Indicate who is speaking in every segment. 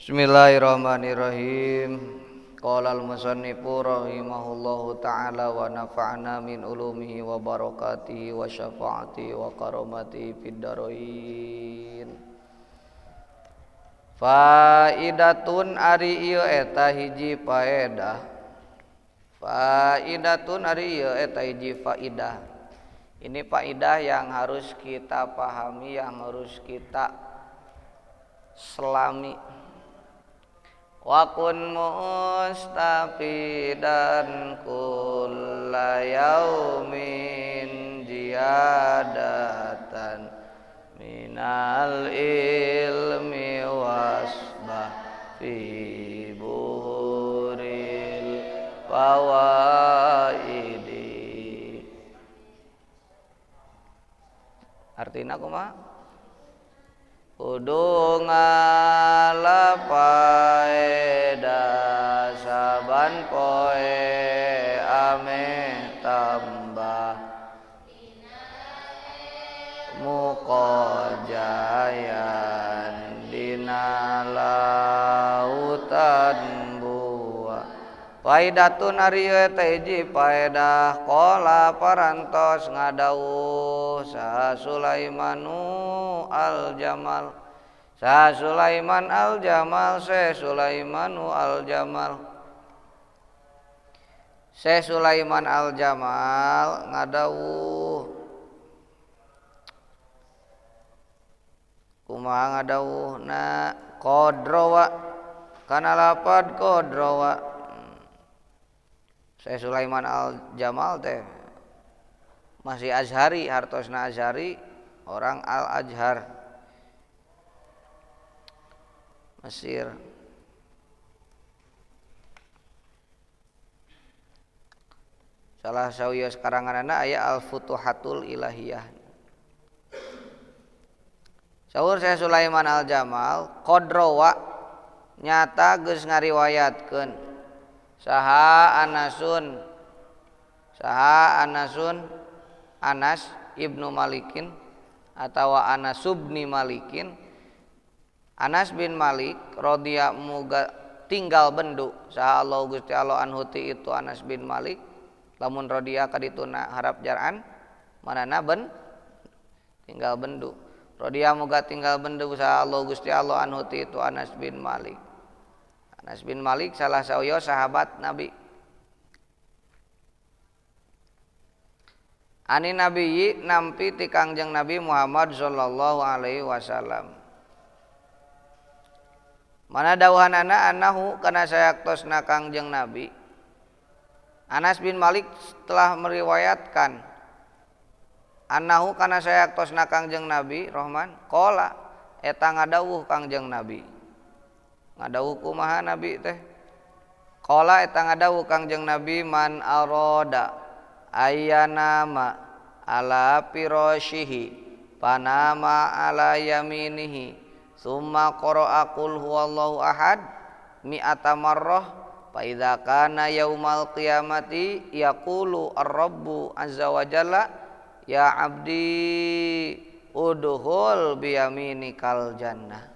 Speaker 1: Bismillahirrahmanirrahim. Qala al-musannifu rahimahullahu ta'ala wa nafa'na min ulumihi wa barakatihi wa syafa'atihi wa karamatihi fid dharain. Faidatun ari ieu eta hiji faedah. Faidatun ari ieu eta hiji faidah. Ini faidah yang harus kita pahami, yang harus kita selami. Wa kun mustafidan kulla yaumin ziyadatan minal ilmi wasbah fi buhuril fawaidi. Artinya kumaha? Kudu ngalapaedah saban poe ame tambah mukojayan dina lautan buah. Faidatun ari eta hiji faedah qala parantos ngadawuh sa Sulaimanu al-Jamal. Sa Sulaiman al-Jamal, Syekh Sulaimanu al-Jamal. Syekh Sulaiman al-Jamal ngadawuh. Kumaha ngadawuhna? Qadrowa kana lapad qadrowa. Syekh Sulaiman al-Jamal teh masih Azhari, hartosna Azhari, orang Al-Azhar Mesir. Salah sawios karanganana aya Al-Futuhatul Ilahiyah. Saur Syekh Sulaiman al-Jamal, qadrowa nyata geus ngariwayatkeun saha Anasun Anas ibnu Malikin atawa Anas subni Malikin. Anas bin Malik radhiyallahu muga tinggal bendu saha Allah Gusti Allah anhu ti itu Anas bin Malik lamun radhiya kadituna harap jaran manana tinggal bendu. Radhiya muga tinggal bendu saha Allah Gusti Allah anhu ti itu Anas bin Malik. Anas bin Malik salah sawios sahabat Nabi. Ani nabiyyi nampi ti Kangjeng Nabi Muhammad sallallahu alaihi wasallam. Mana dawuhanana annahu kana sayaktosna Kangjeng Nabi. Anas bin Malik telah meriwayatkan annahu kana sayaktosna Kangjeng Nabi Rahman qala eta ngadawuh Kangjeng Nabi. Ngadawuh kumaha Nabi teh? Qala eta ngadawuh Kangjeng Nabi man arada ayyanama ala firashihi panama ala yaminihi summa qara'a qul huwallahu ahad mi'ata marrah fa idza kana yaumal qiyamati yaqulu ar-rabbu azza wa jalla ya abdi udhul bi yaminikal jannah.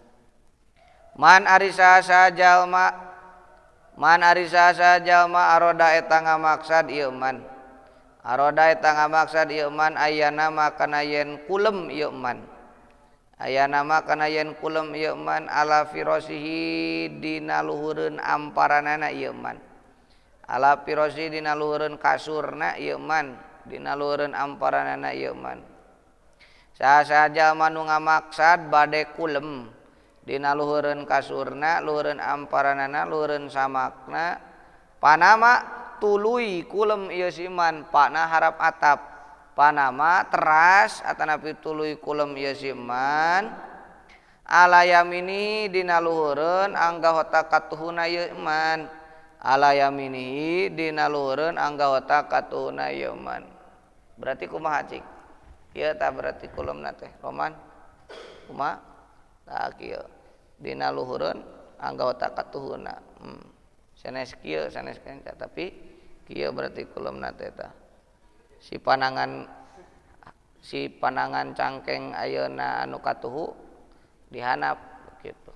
Speaker 1: Man arisa sajalma aroda eta ngamaksad ieu man. Aroda eta ngamaksad ieu man ayyana makana yen kulem ieu man. Ayana makana yen kulem ieu man ala firasihi dina luhureun amparanana ieu man. Ala firasi dina luhureun kasurna ieu man, dina luhureun amparanana ieu man. Saha jalma nu ngamaksad bade kulem dina luhureun kasurna, luhureun amparanana, luhureun samakna, panama tuluy kulem ieu siman, pana harap atap. Panama teras atanapi tuluy kulem ieu siman ala yamini dina luhureun anggahota katuhuna ieu man. Ala yamini dina luhureun anggahota katuhuna ieu man. Berarti kumaha cik? Ieu tah berarti kulemna teh Roman. Kumaha? Tah kieu. Dina luhureun anggahota katuhuna. Sanes kieu sanes kenca tapi kieu berarti kulemna teh tah. Si panangan cangkeng ayeuna anu katuhu dihanap gitu.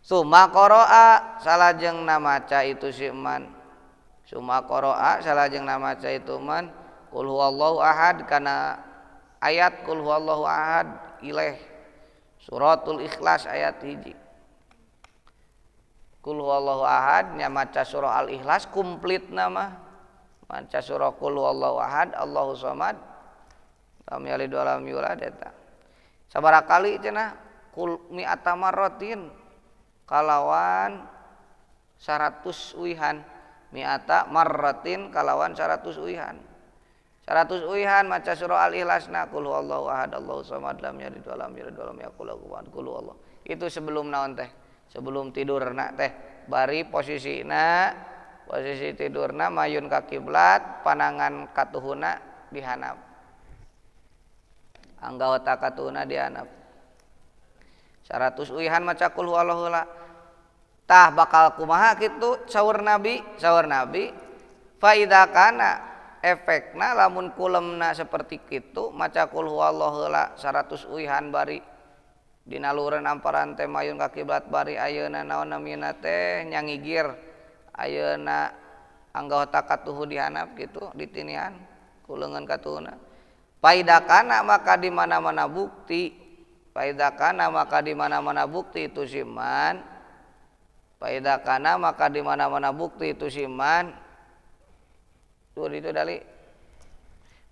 Speaker 1: Summa qara'a salajengna maca itu si man. Summa qara'a salajengna maca itu man qul huwallahu ahad kana ayat qul huwallahu ahad ilaih suratul ikhlas ayat 1. Qul huwallahu ahad nya maca surah al ikhlas komplit nama maca surah qul huwallahu ahad Allahu samad lam yalid wa lam yulad eta sabaraha kali cenah qul mi'ata marratin kalawan 100 uihan mi'ata marratin kalawan 100 uihan 100 uihan maca surah al-ikhlasna qul huwallahu ahad Allahu samad lam yalid wa lam yulad wa lam yakul lahu kufuwan qul huwallahu itu sebelum naon teh sebelum tidurna teh bari posisi tidurna mayun ka kiblat panangan katuhuna dihanap anggota katuhuna dihanap 100 uihan maca qul huwallahu la tah bakal kumaha kitu saur nabi fa idza kana efekna lamun kulemna seperti kitu maca qul huwallahu la 100 uihan bari dina lureun amparan teh mayun ka kiblat bari ayeuna naon namina teh nyangigir ayeuna anggota katuhu dihanap kitu ditinian kuleungeun katuhuna faida kana maka di mana-mana bukti faida kana maka di mana-mana bukti itu siman faida kana maka di mana-mana bukti itu siman tuh itu dali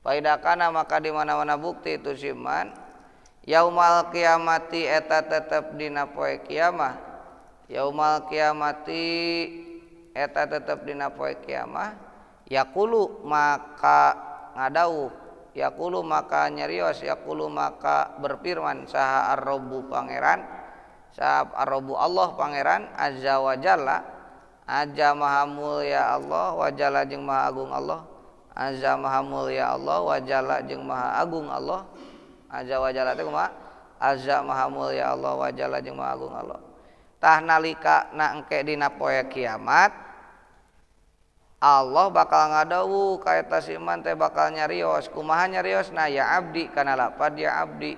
Speaker 1: faida kana maka di mana-mana bukti itu siman yaumal kiamati eta tetep dina poe kiamah yaumal kiamati eta tetep dina poe kiamah yaqulu maka ngadauh yaqulu maka nyarios yaqulu maka berfirman saha ar-rabbu pangeran saha ar-rabbu Allah pangeran azza wa jalla azza maha mulya Allah wa jalla jeung maha agung Allah azza maha mulya Allah wa jalla jeung maha agung Allah azza wa jalla teh kumaha azza maha mulya Allah wa jalla jeung maha agung Allah tah nalika na engke dina poe kiamat Allah bakal ngadawuh ka eta siman teh bakal nyarios kumaha nyariosna ya abdi kana lapad ya abdi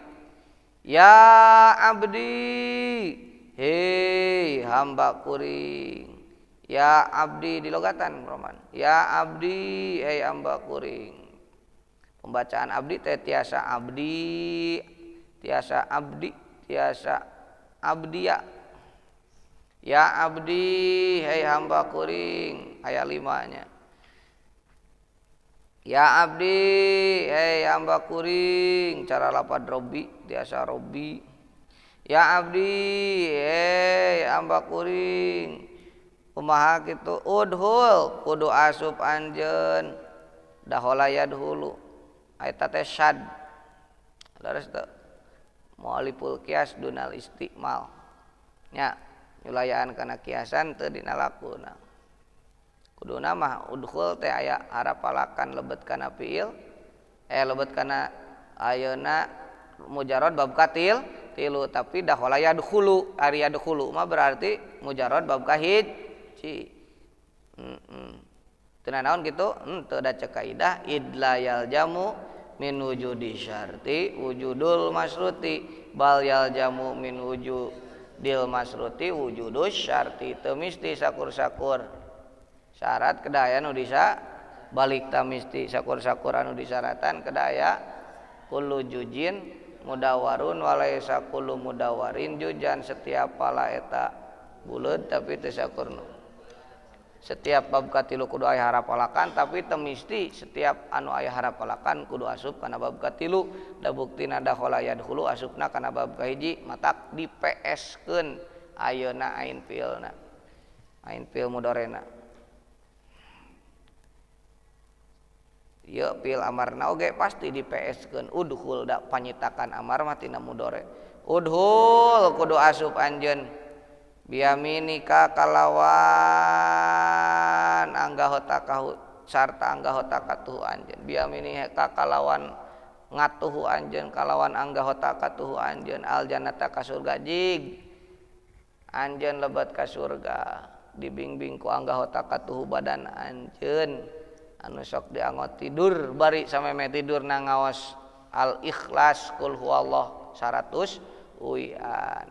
Speaker 1: hei hamba kuring ya abdi di logatan Roman ya abdi hei hamba kuring pembacaan abdi teh tiasa abdiya ya abdi hei hamba kuring ayat 5-nya ya abdi hei hamba kuring cara lapad robbi tiasa robbi ya abdi hei hamba kuring kumaha kitu udhul kudu asup anjeun dahola yadhulu eta teh syad laras teu mualiful qiyas dunal istimal nya nyulayaan kana kiasan teu dina lakuna kuduna mah udkhul teh aya harapalakan lebet kana fiil lebet kana ayeuna mujarrad bab katil tilu tapi dakhala yadkhulu ari yadkhulu mah berarti mujarrad bab kahiji teu naon kitu teu da cek kaidah idla yaljamu min wujudi syarti wujudul masruti bal yaljamu min wujudil masruti wujudus syarti teu misti sakur-sakur syarat kedaya nu disa balik ta misti sakur-sakur anu disyaratan kedaya kullu jujin mudawarun walaysa kullu mudawarin jujan setiap pala eta buleud tapi teu sakurna setiap bab katilu kudu aya harapalakan tapi teu misti setiap anu aya harapalakan kudu asup kana bab katilu da buktina dakhala yadkhulu asupna kana bab kahiji matak di PS-keun ayeuna ain fiilna ain fiil mudorena ya fil amarna oge pasti di PS-keun udhul da panyitakan amar mah tina mudore udhul kudu asup anjeun biyaminika kalawan anggahota kahu sarta anggahota katuhu anjeun biyaminika kalawan ngatuhu anjeun kalawan anggahota katuhu anjeun al jannata ka surga jig anjeun lebet ka surga dibimbing ku anggahota katuhu badan anjeun anu sok diangot tidur bari sameme tidur na ngaos al ikhlas qul huwallah 100 uyan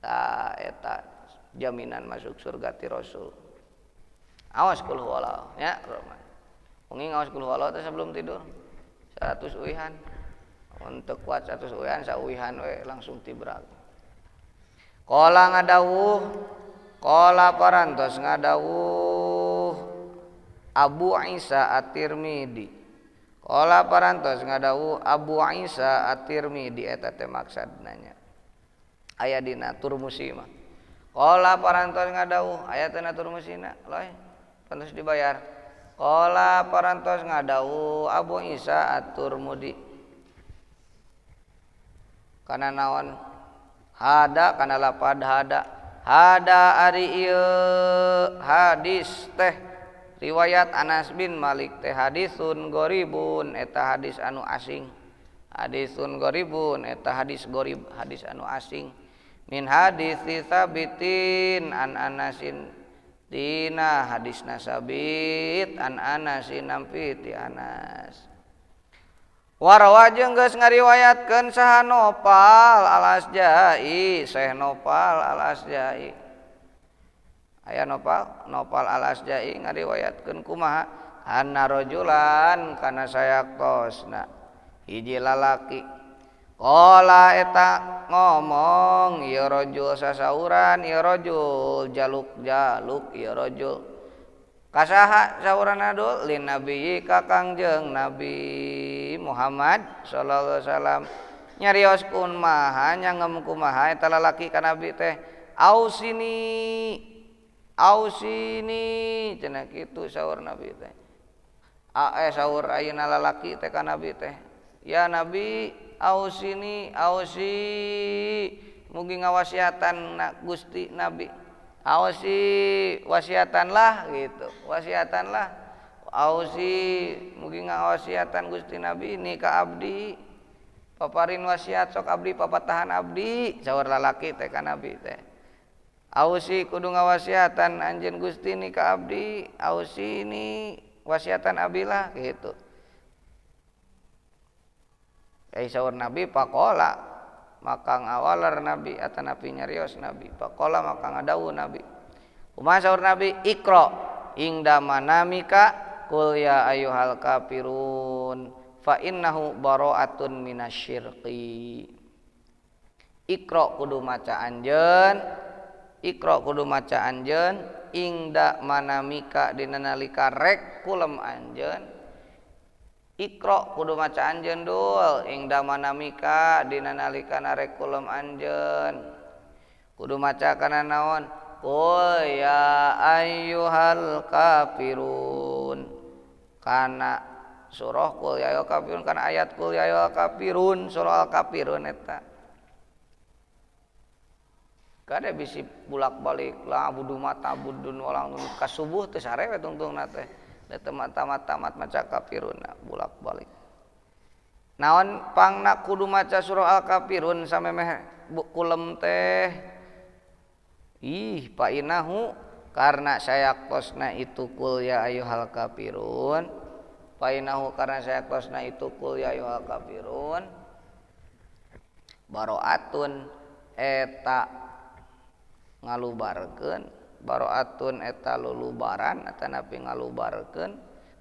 Speaker 1: ta eta jaminan masuk surga ti Rasul. Awas kul huwallahu nya Rahman. Mungi ngaos kul huwallahu teh sebelum tidur 100 uihan. Untuk kuat 100 uihan sauihan we langsung tibrag. Qala ngadawuh qala parantos ngadawuh Abu Isa At-Tirmidzi. Qala parantos ngadawuh Abu Isa At-Tirmidzi eta teh maksudna nya. Aya dina Turmusi mah. Qala parantos ngadawuh aya teh na Turmusina loe pantos dibayar. Qala parantos ngadawuh Abu Isa At-Tirmidzi. Kana naon? Hada kana lapad hada ari ieu hadis teh riwayat Anas bin Malik teh hadisun goribun eta hadis anu asing. Hadisun goribun eta hadis gorib hadis anu asing. Min hadis Sabitin an Anasin dina hadisna Sabit an Anasin nampi ti Anas. Warawa jeung geus ngariwayatkeun saha Nopal Al-Asja'i, Syekh Nopal Al-Asja'i. Aya Nopal Al-Asja'i ngariwayatkeun kumaha? Anna rajulan kana sayaktosna hiji lalaki. Qala eta ngomong ieu rajul sasauran ieu rajul jaluk ieu rajul. Kasaha saurana dul lin nabi ka Kangjeng Nabi Muhammad sallallahu alaihi wasallam nyarios kumaha nyangem kumaha eta lalaki ka nabi teh ausini cenah kitu saur nabi teh saur ayeuna lalaki teh ka nabi teh ya nabi ausini ausi mugi ngawasiatan Gusti nabi ausi wasiatanlah gitu wasiatanlah ausi mugi ngawasiatan Gusti Nabi ini ka abdi paparin wasiat sok abdi papatahan abdi saur lalaki teh ka Nabi teh ausi kudu ngawasiatan anjeun Gusti ni ka abdi ausi ini wasiatan abilah gitu saur Nabi pakola maka ngawalar Nabi atau Nabi nyarios Nabi pakola maka ngadawuh Nabi kumaha saur Nabi ikra ingda manamika qul ya ayyuhal kafirun fa innahu bara'atun minasyirki. Ikra kudu maca anjeun ingda manamika dina nalika rek kulem anjeun. Ikra kudu maca anjeun dul ingda manamika dina nalika narek kulem anjeun. Kudu maca kana naon? Qul ya ayyuhal kafirun. Kana surah Qul ya ayyuhal kafirun kana ayat Qul ya ayyuhal kafirun surah Al-Kafirun eta. Kada bisi bulak-balik la budu mata budun walang ka subuh teh sarewe tungtungna teh. Da tamat maca kafirun bulak-balik. Naon pangna kudu maca surah Al-Kafirun samemeh kulem teh. Fa inahu karena sayaktosna itu qul ya ayyuhal kafirun. Fa inahu karena sayaktosna itu qul ya ayyuhal kafirun. Baroatun eta ngalubarkeun baroatun eta lulubaran atanapi ngalubarkeun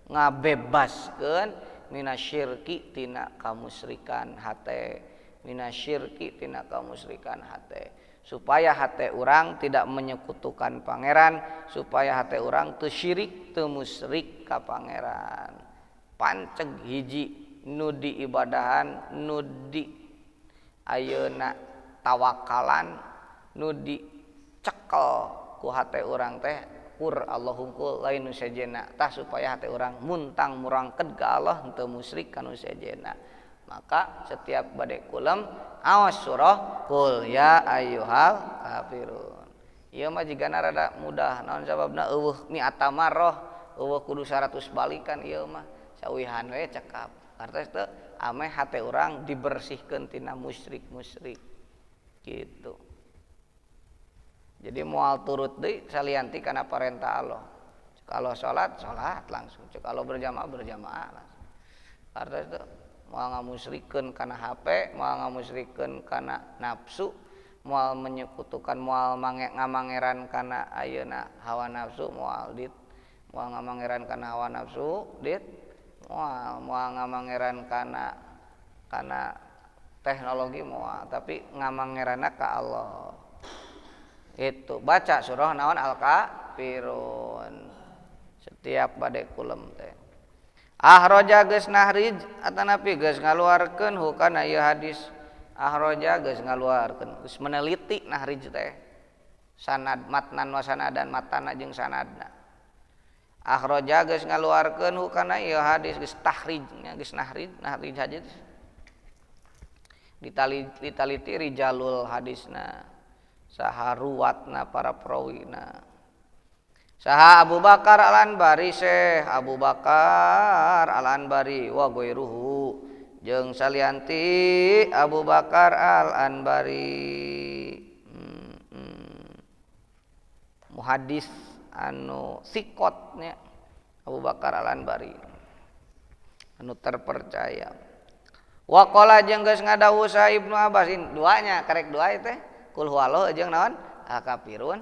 Speaker 1: ngabebaskeun minasyirki tina kamusyrikan hate minasyirki tina kamusyrikan hate supaya hate urang tidak menyekutukan pangeran supaya hate urang teu syirik teu musyrik ka pangeran panceg hiji nudi ibadahan nudi ayeuna tawakalan nudi cekel ku hate urang teh kur Allah hungkul lain nu sejenna tah supaya hate urang muntang murangkeun ka Allah henteu musyrik ka nu sejenna maka setiap bade kulem awas surah qul ya ayyuhal kafirun ieu mah jigana rada mudah naon sababna eueuh mi'ata marrah eueuh kudu 100 balikan ieu mah sawihan we cekap artos teu ame hate urang dibersihkeun tina musyrik-musyrik gitu. Jadi moal turut deui salianti kana parentah Allah. Kalau salat langsung. Kalau berjamaah langsung. Artinya itu moal ngamusyrikeun kana HP, moal ngamusyrikeun kana nafsu, moal menyekutukan moal ngamangeran kana ayeuna hawa nafsu moal ngamangeran kana hawa nafsu moal ngamangeran kana teknologi moal tapi ngamangeranna ka Allah. Itu baca surah naon Al-Kafirun setiap bade kulem teh. Ahroja geus nahrij atanapi geus ngaluarkeun hukana ieu hadis. Ahroja geus ngaluarkeun geus meneliti nahrij teh sanad matnan wa sanadan matana jeung sanadna. Ahroja geus ngaluarkeun hukana ieu hadis geus tahrijnya geus nahrij hadis ditaliti rijalul hadisna saha ruwatna para prawina. Saha Abu Bakar Al-Anbari Syekh Abu Bakar Al-Anbari wa ghairuhu jeung salianti Abu Bakar Al-Anbari muhaddis anu sikotnya Abu Bakar Al-Anbari anu terpercaya. Wa qala jeung geus ngadawuh sa Ibnu Abbasin duanya karek dua teh kul huwallahu jeung naon Al-Kafirun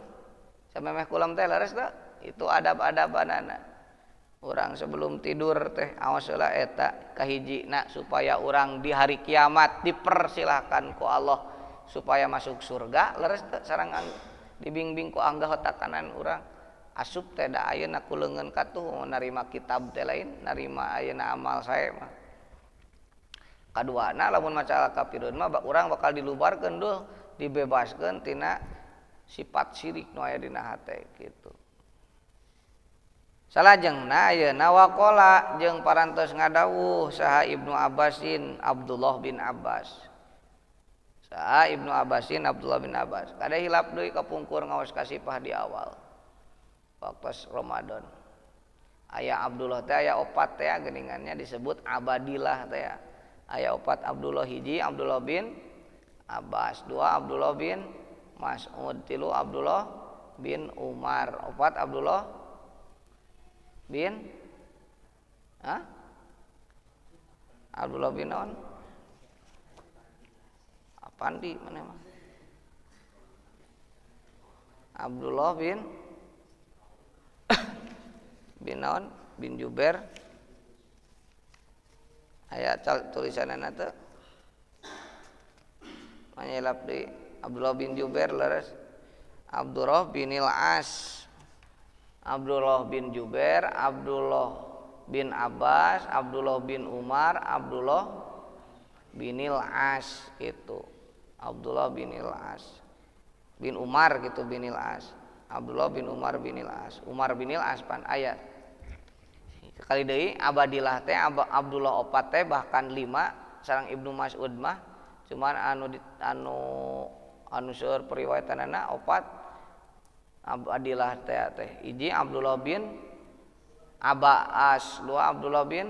Speaker 1: samemeh kulam teh leres teh itu adab-adabanana urang sebelum tidur teh aos heula eta kahijina supaya urang di hari kiamat dipersilahkan ku Allah supaya masuk surga leres teh sareng dibimbing ku angga otak kanan urang asup teh da ayeuna kuleungeun katuh narima kitab teh lain narima ayeuna amal sae mah kaduana lamun maca Al-Kafirun mah urang bakal dilubarkeun duh dibebaskeun tina sifat syirik nu aya dina hate kitu. Salajengna ayeuna waqala jeung parantos ngadawuh saha Ibnu Abbasin Abdullah bin Abbas. Saha Ibnu Abbasin Abdullah bin Abbas. Kada hilap deui kapungkur ngaos kasipah di awal. Waktu Ramadan. Aya Abdullah teh aya opat teh geuningannya disebut Abadilah teh. Aya opat Abdullah hiji Abdullah bin Abbas, dua Abdullah bin Mas'ud, tilu Abdullah bin Umar, opat Abdullah bin Abdullah bin on apaan di mana mah Abdullah bin on bin Jubair aya tulisanana teh manyelap di Abdullah bin Jubair leres Abdullah binil As Abdullah bin Jubair Abdullah bin Abbas Abdullah bin Umar Abdullah binil As gitu Abdullah binil As bin Umar gitu binil As Abdullah bin Umar binil As Umar binil As pan ayat sekali deui Abadilah teh Abdullah opat teh bahkan 5 sareng Ibnu Mas'ud mah cuman anu seueur periwayatanana opat Abadilah teh hiji Abdullah bin Abbas, dua Abdullah bin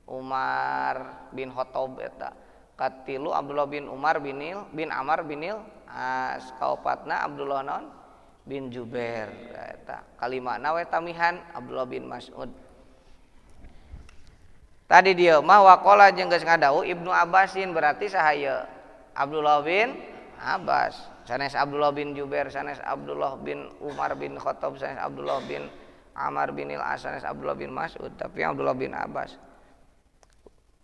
Speaker 1: Umar bin Khattab eta, katilu Abdullah bin Umar bin Amar binil As, kaopatna Abdullah non bin Jubair eta. Kalimana we tamihan Abdullah bin Mas'ud. Tadi dia mah waqala jeung geus ngadawuh Ibnu Abbasin berarti sahaya Abdullah bin Abbas, sanes Abdullah bin Jubair, sanes Abdullah bin Umar bin Khattab, sanes Abdullah bin Amar bin As, sanes Abdullah bin Mas'ud, tapi Abdullah bin Abbas.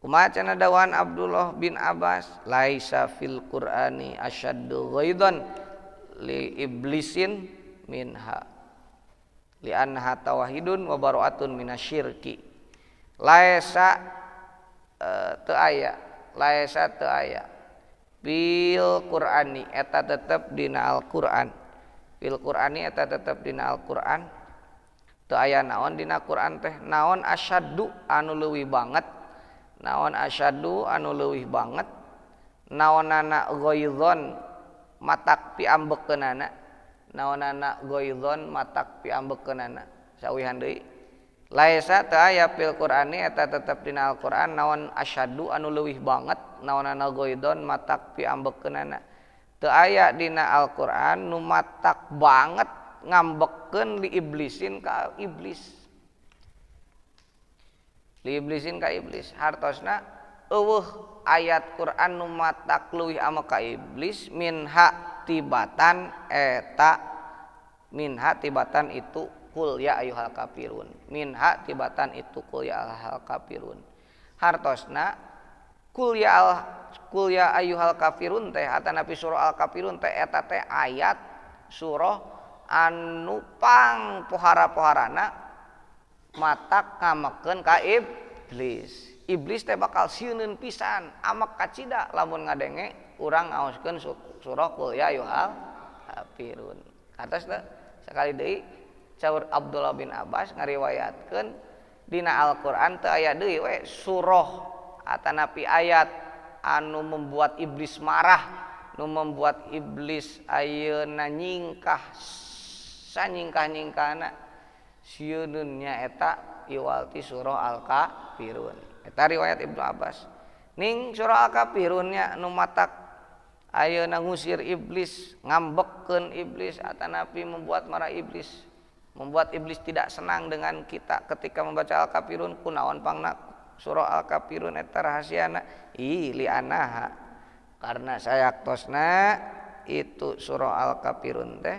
Speaker 1: Kumaha cenah dawan Abdullah bin Abbas, laisa fil Qur'ani asyaddu ghaidan li iblisin minha li annaha tauhidun wa bara'atun minasyirki. Laisa teu aya, laisa teu aya bil Qur'ani eta tetep dina Al-Qur'an. Bil Qur'ani eta tetep dina Al-Qur'an. Teu aya naon dina Qur'an teh naon asyaddu anu leuwih banget. Naon asyaddu anu leuwih banget. Naonana ghaizon matak piambekeunana. Naonana ghaizon matak piambekeunana. Sawihan deui. Laisa teu aya fil Qur'ani eta tetep dina Al-Qur'an naon asyaddu anu leuwih banget naonana ghaidon matak piambekeunana. Teu aya dina Al-Qur'an nu matak banget ngambekeun li iblisin ka iblis. Li iblisin ka iblis hartosna eueuh ayat Quran nu matak leuwih ama ka iblis minha tibatan itu kul ya ayyuhal kafirun. Minha tibatan itu kul ya ayyuhal kafirun. Hartosna kul ya ayyuhal kafirun teh atanapi surah al kafirun teh eta teh ayat surah anu pang pohara-poharana matak ngamakeun ka iblis. Iblis teh bakal sieuneun pisan amak kacida lamun ngadenge urang ngaoskeun surah kul ya ayyuhal kafirun. Katos teh sakali deui caur Abdullah bin Abbas ngariwayatkeun dina Al-Qur'an teu aya deui we surah atanapi ayat anu membuat iblis marah, nu membuat iblis ayeuna nyingkah sanyingkah-nyingkahna sieunun nyaeta iwalti surah Al-Kafirun. Eta riwayat Ibnu Abbas. Ning surah Al-Kafirun nya nu matak ayeuna ngusir iblis, ngambekkeun iblis atanapi membuat marah iblis, membuat iblis tidak senang dengan kita ketika membaca Al-Kafirun. Kunaon pangna surah Al-Kafirun eta rahasiana li'anaha karena sayaktosna itu surah Al-Kafirun teh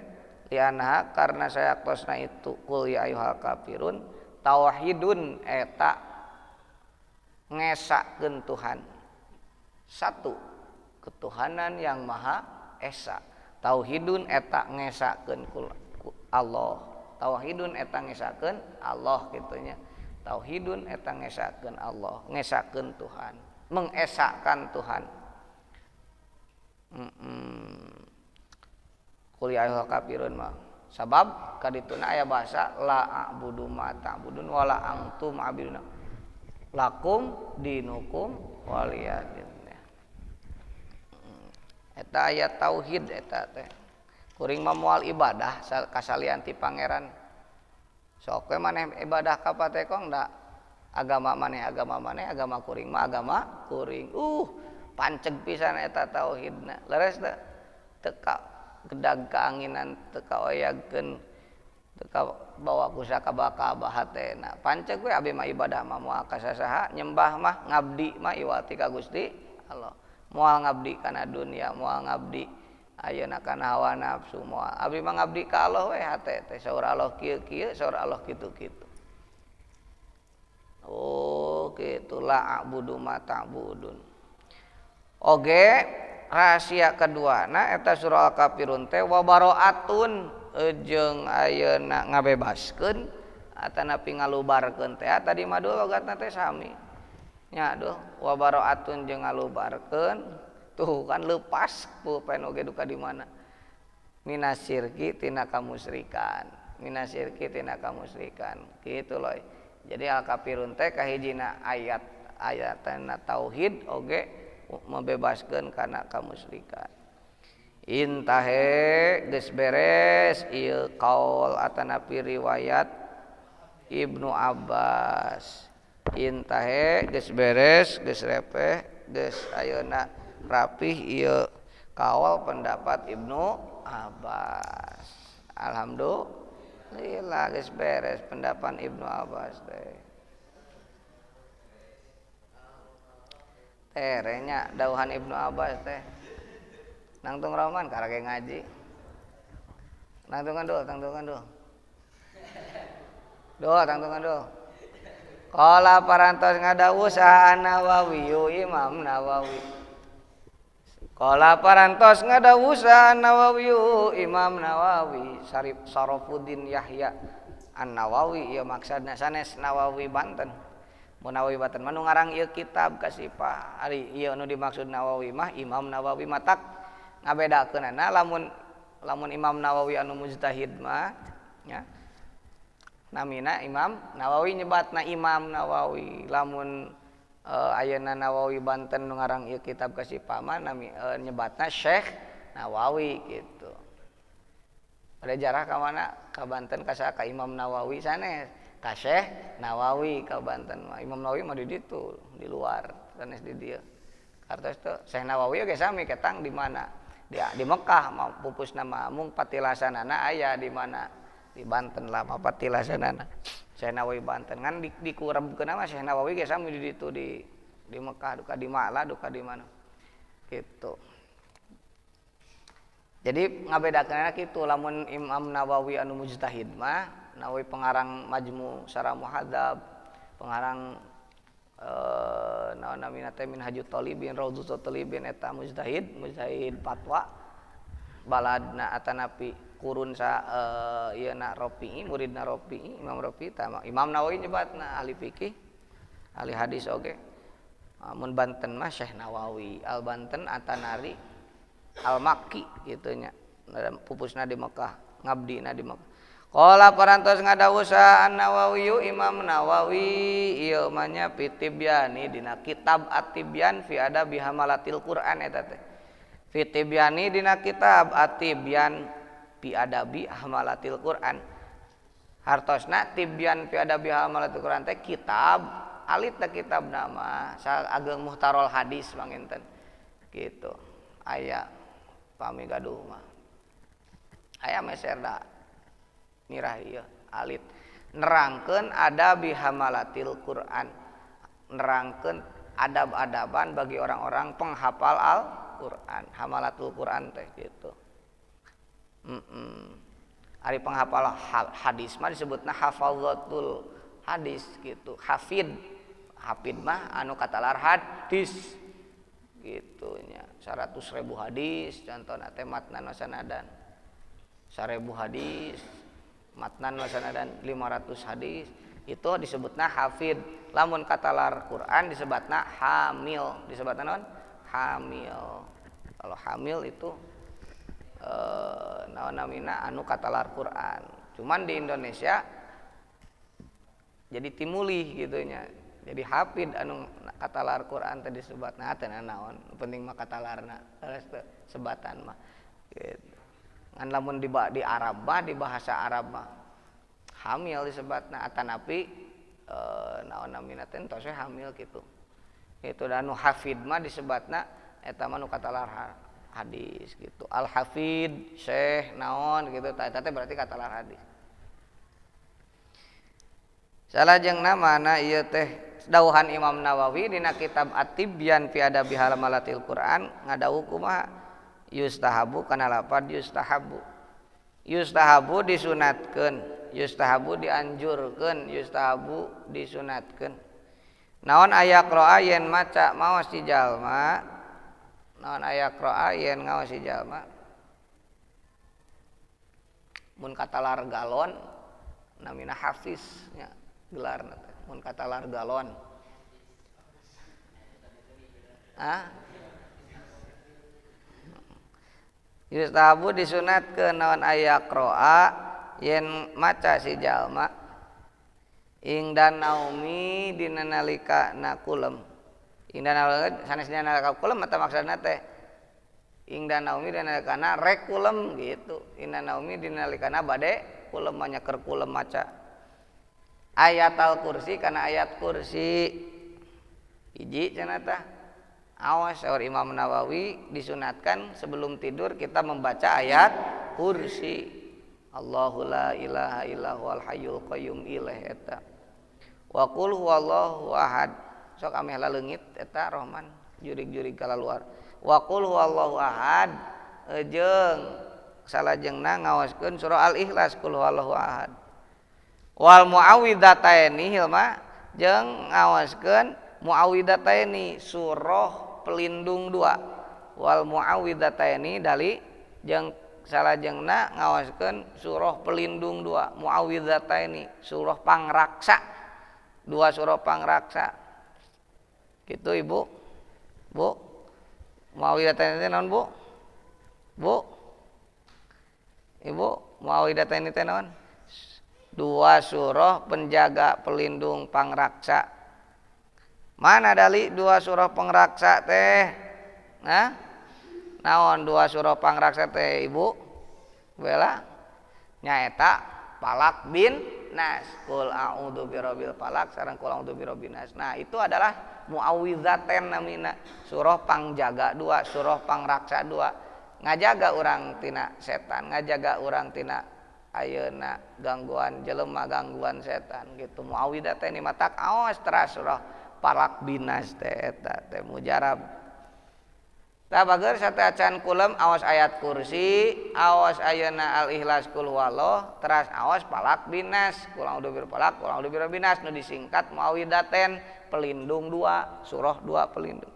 Speaker 1: li'anaha karena sayaktosna itu qul ya ayyuhal kafirun tauhidun eta ngesakeun Tuhan satu ketuhanan yang maha esa. Tauhidun eta ngesakeun Allah. Tauhidun eta ngesakeun Allah kitunya. Tauhidun eta ngesakeun Allah, ngesakeun Tuhan, mengesakan Tuhan. Qul ya ayyuhal kafirun mah sabab kadituna aya bahasa la a'budu ma ta'budun wala antum abiduna lakum dinukum waliyadin. Eta ayat tauhid eta teh kuring mah moal ibadah kasalian ti pangeran. Sok we maneh ibadah ka patekong da agama maneh agama kuring mah agama kuring. Panceg pisan eta tauhidna. Leres teh teka gedag kaanginan teka oyagkeun teka bawa kusaka baka bahatena. Panceg we abi mah ibadah mah moal ka sasaha, nyembah mah ngabdi mah iwati ka Gusti Allah. Moal ngabdi kana dunia, moal ngabdi ayeuna kana hawa nafsu, moal abdi mah ngabdi ka Allah we hate teh saur Allah kieu-kieu, saur Allah kitu-kitu. Oh, kitu la a'budu ma ta'budun. Oge rahasia kaduana eta surah Al-Kafirun teh wa bara'atun jeung ayeuna ngabebaskeun atanapi ngalubarkeun teh tadi mah logatna teh sami. Nya duh wa bara'atun jeung ngalubarkeun tuh kan lepas pulpen oge duka di mana minasyirki tina kamusyrikan kitu loy. Jadi Al-Kafirun teh kahijina ayatna tauhid oge membebaskeun kana kamusyrikan. Intahe geus beres ieu qaul atanapi riwayat Ibnu Abbas. Intahe geus beres geus repeh geus ayeuna rapih ieu kaul pendapat Ibnu Abbas. Alhamdulillah geus beres pendapat Ibnu Abbas teh. Terenya dauhan Ibnu Abbas teh. Nangtung Rahman karage ngaji. Nangtungan dulu. Tangtungan dulu. Qala parantos ngadawuh saha Nawawi Imam Nawawi. Qala parantos ngadawuh saha Nawawi Imam Nawawi Sarafuddin Yahya An-Nawawi ieu maksudna sanes Nawawi Banten. Mun Nawawi Banten mah nu ngarang ieu kitab kasipah. Ari ieu nu dimaksud Nawawi mah Imam Nawawi matak ngabedakeunana lamun Imam Nawawi anu mujtahid mah nya namina Imam Nawawi nyebatna Imam Nawawi. Lamun ayeuna Nawawi Banten nu ngarang ieu kitab kasipah mah nyebatna Syekh Nawawi gitu. Ada jarah ka mana? Ka Banten ka saha ka Imam Nawawi sanes ka Syekh Nawawi ka Banten mah. Imam Nawawi mah di ditu di luar sanes di dieu. Kartos teh Syekh Nawawi oge sami ketang di mana? Di Mekah mah pupusna mah mung patilasanana aya di mana? Di Banten lah patilasanana Syekh Nawawi Banten kan dikurebkeun mah Syekh Nawawi ge sami di ditu di di Mekah duka di Ma'la duka di mana gitu. Jadi ngabedakeunna kitu lamun Imam Nawawi anu mujtahid mah Nawawi pengarang Majmu' Syarah Muhadzab, pengarang naon namina teh Minhajut Thalibin, Raudhatul Thalibin eta mujtahid fatwa baladna atanapi kurun sa ieu na Rafi'i, muridna Rafi'i, Imam Rafi'i tah Imam Nawawi nyebatna ahli fikih, ahli hadis oge. Mun Banten mah Syekh Nawawi, Al Banten Atanari Al-Makki gitu nya pupusna di Mekah ngabdina di Mekah. Qala parantos ngadawuh sa An-Nawawi Imam Nawawi ieu mah nya fi Tibyani dina kitab At-Tibyan fi Adabi Hamalatil Quran eta teh. Fi Tibyani dina kitab At-Tibyan fi Adabi Hamalatil Quran. Hartosna Tibyan fi Adabi Hamalatil Quran teh kitab alit teh kitab nama sa Ageng Muhtarol Hadis manginten gitu. Aya pami gaduh mah aya meser da mirah ieu alit nerangkeun adabi hamalatil Quran, nerangkeun adab-adaban bagi orang-orang penghafal Al-Quran, hamalatul Quran teh gitu. Ari penghafal hadis mah disebutna hafazatul hadis gitu. Hafid mah anu katalar hadis gitu nya 100.000 hadis contohna teh matnan wa sanadan 1000 hadis matnan wa sanadan 500 hadis itu disebutna hafid. Lamun katalar Quran disebutna hamil, disebutna naon hamil. Kalau hamil itu naon namina anu katalar Quran. Cuman di Indonesia jadi timulih gitu nya. Jadi hafid anu katalar Quran tadi sebatna teh naon penting mah katalarna sebatan mah gitu. Ngan lamun di Arab mah di bahasa Arab mah hamil disebatna atanapi naon namina teh tos hamil gitu. Itu dan anu hafid mah disebatna eta mah nu katalar hadis gitu. Al hafid syekh naon gitu eta teh berarti katalar hadis. Salajengna mana ieu teh dawuhan Imam Nawawi dina kitab At-Tibyan fi Adabi Hamalatil Quran ngadawuh kumaha yustahabu kana lapad yustahabu disunatkeun, yustahabu dianjurkeun, yustahabu disunatkeun. Naon aya qira'a yen maca maos si jalma, naon aya qira'a yen ngaos si jalma. Mun katalar galon namina hafiz nya gelarna teh. Mun katalar galon yustahabu disunatkeun naon aya qira'a yen maca si jalma ingdan naumi dina nalika nakulem ingdan naumi sanesna nalika kulem eta maksudna teh ingdan naumi dina nalika rek kulem gitu ingdan naumi dina nalika bade kulem nya keur kulem maca ayat al-kursi kana ayat kursi hiji cenah tah awas saur Imam Nawawi disunatkan sebelum tidur kita membaca ayat kursi Allahu la ilaha illa huwal hayyul qayyum ilaih eta wa qul huwallahu ahad sok ameh laleungit eta Rahman jurig-jurig kalaluar wa qul huwallahu ahad jeung salajengna ngawaskeun surah Al-Ikhlas qul huwallahu ahad wal muawwidataini hilma jeung ngawaskeun muawwidataini surah pelindung 2 wal muawwidataini dali jeung salajengna ngawaskeun surah pelindung 2 muawwidataini surah pangraksa 2 surah pangraksa gitu Ibu Bu muawwidataini naon Bu Ibu muawwidataini teh naon 2 surah penjaga pelindung pangraksa. Mana dali 2 surah pangraksa teh? Naon 2 surah pangraksa teh Ibu? Bela nyaeta Falak bin Nas. Qul a'udzu birabbil falaq sareng qul a'udzu birabbin nas. Nah, itu adalah muawwidzaten namina. Surah pangjaga 2, surah pangraksa 2. Ngajaga urang tina setan, ngajaga urang tina ayeuna gangguan jelema gangguan setan gitu muawwidataini matak awas teras surah palak binas teh eta teh mujarab. Tah bager sateacan kulem awas ayat kursi, awas ayeuna al-ikhlas kul huwallah, teras awas palak binas, kulang udah bir palak, kulang udah bir binas nu disingkat muawidaten pelindung 2, surah 2 pelindung.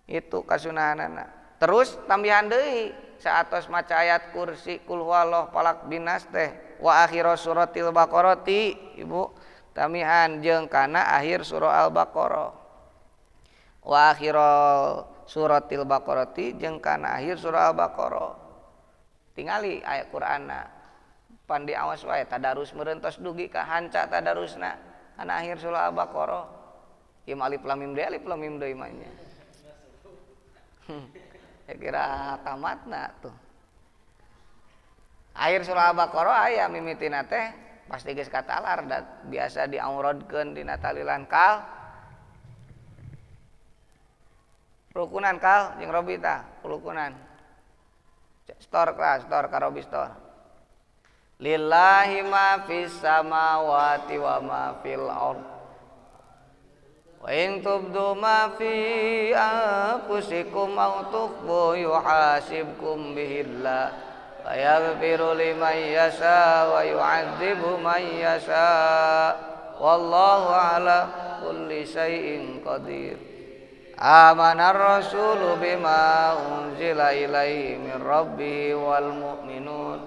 Speaker 1: Itu kasunahanana. Terus tambihan deui saatos maca ayat kursi kul huwallah palak binas teh wa akhiru suratil baqarati ibu tambihan jeung kana akhir surah al-baqarah. Wa akhiru suratil baqarati jeung kana akhir surah al-baqarah. Tingali ayat Qur'anna pan diawas wae tadarus meureun tos dugi ka hanca tadarusna kana akhir surah al-baqarah. Ieu alif lam mim deui mah nya. Ya kira tamatna tuh. Akhir surah al-baqarah aya mimitina teh pasti geus katalar da biasa diaurodkeun dina talilan kal rukunan kal jeung Robi tah rukunan stor ka Robi stor lillahi ma fis samawati wa ma fil ard wa in tubdu ma fi anfusikum aw tukhfu yuhasibkum bihillah wa yaghfiru liman yasha wa yu'adzibu man yasha wallahu ala kulli syai'in qadir. Amanar rasulu bima unzila ilaihi min rabbihi wal mu'minun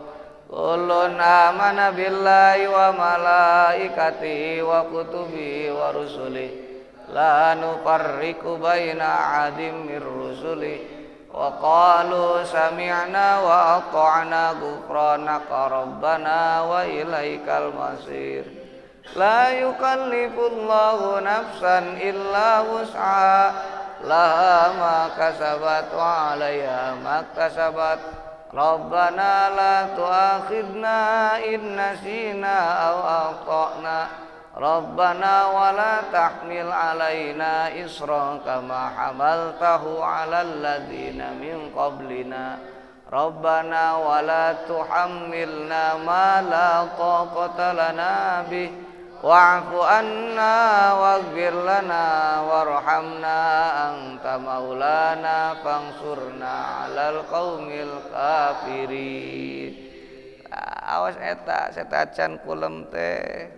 Speaker 1: kullun amana billahi wa malaikatihi wa kutubihi wa rusulihi la nufarriqu baina ahadin mir rusulihi wa qalu sami'na wa ata'na ghufranaka rabbana wa ilaikal masir. La yukallifullahu nafsan illa wus'aha laha ma kasabat wa 'alaiha ma kasabat rabbana la tu'akhidna in nasina aw akhtana rabbana wa la tahmil 'alaina isran kama hamaltahu 'alal ladzina min qablina rabbana wa la tuhammilna ma la taqata lana bih wa'fu anna waghfir lana warhamna anta maulana fangsurna 'alal qaumil kafirin. Awas eta setacan kulem teh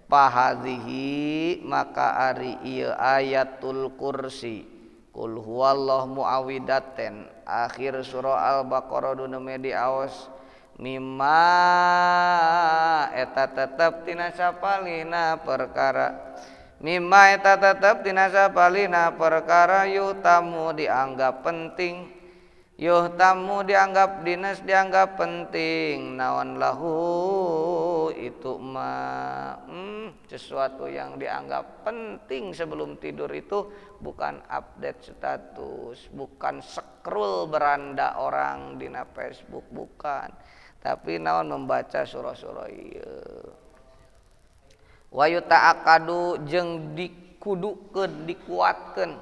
Speaker 1: pahadhihi maka ari ieu ayatul kursi kul huwallahu muawidaten akhir surah al-baqarah duna medi awas mimma eta tetep tina sapalina perkara mimma eta tetep tina sapalina perkara yutamu dianggap penting yuhtamu dianggap dinas dianggap penting naon lahu itu mah sesuatu yang dianggap penting sebelum tidur itu bukan update status, bukan scroll beranda orang dina Facebook, bukan, tapi naon membaca surah-surah ieu. Wa yuta'akadu jeung dikudukeun dikuatkeun.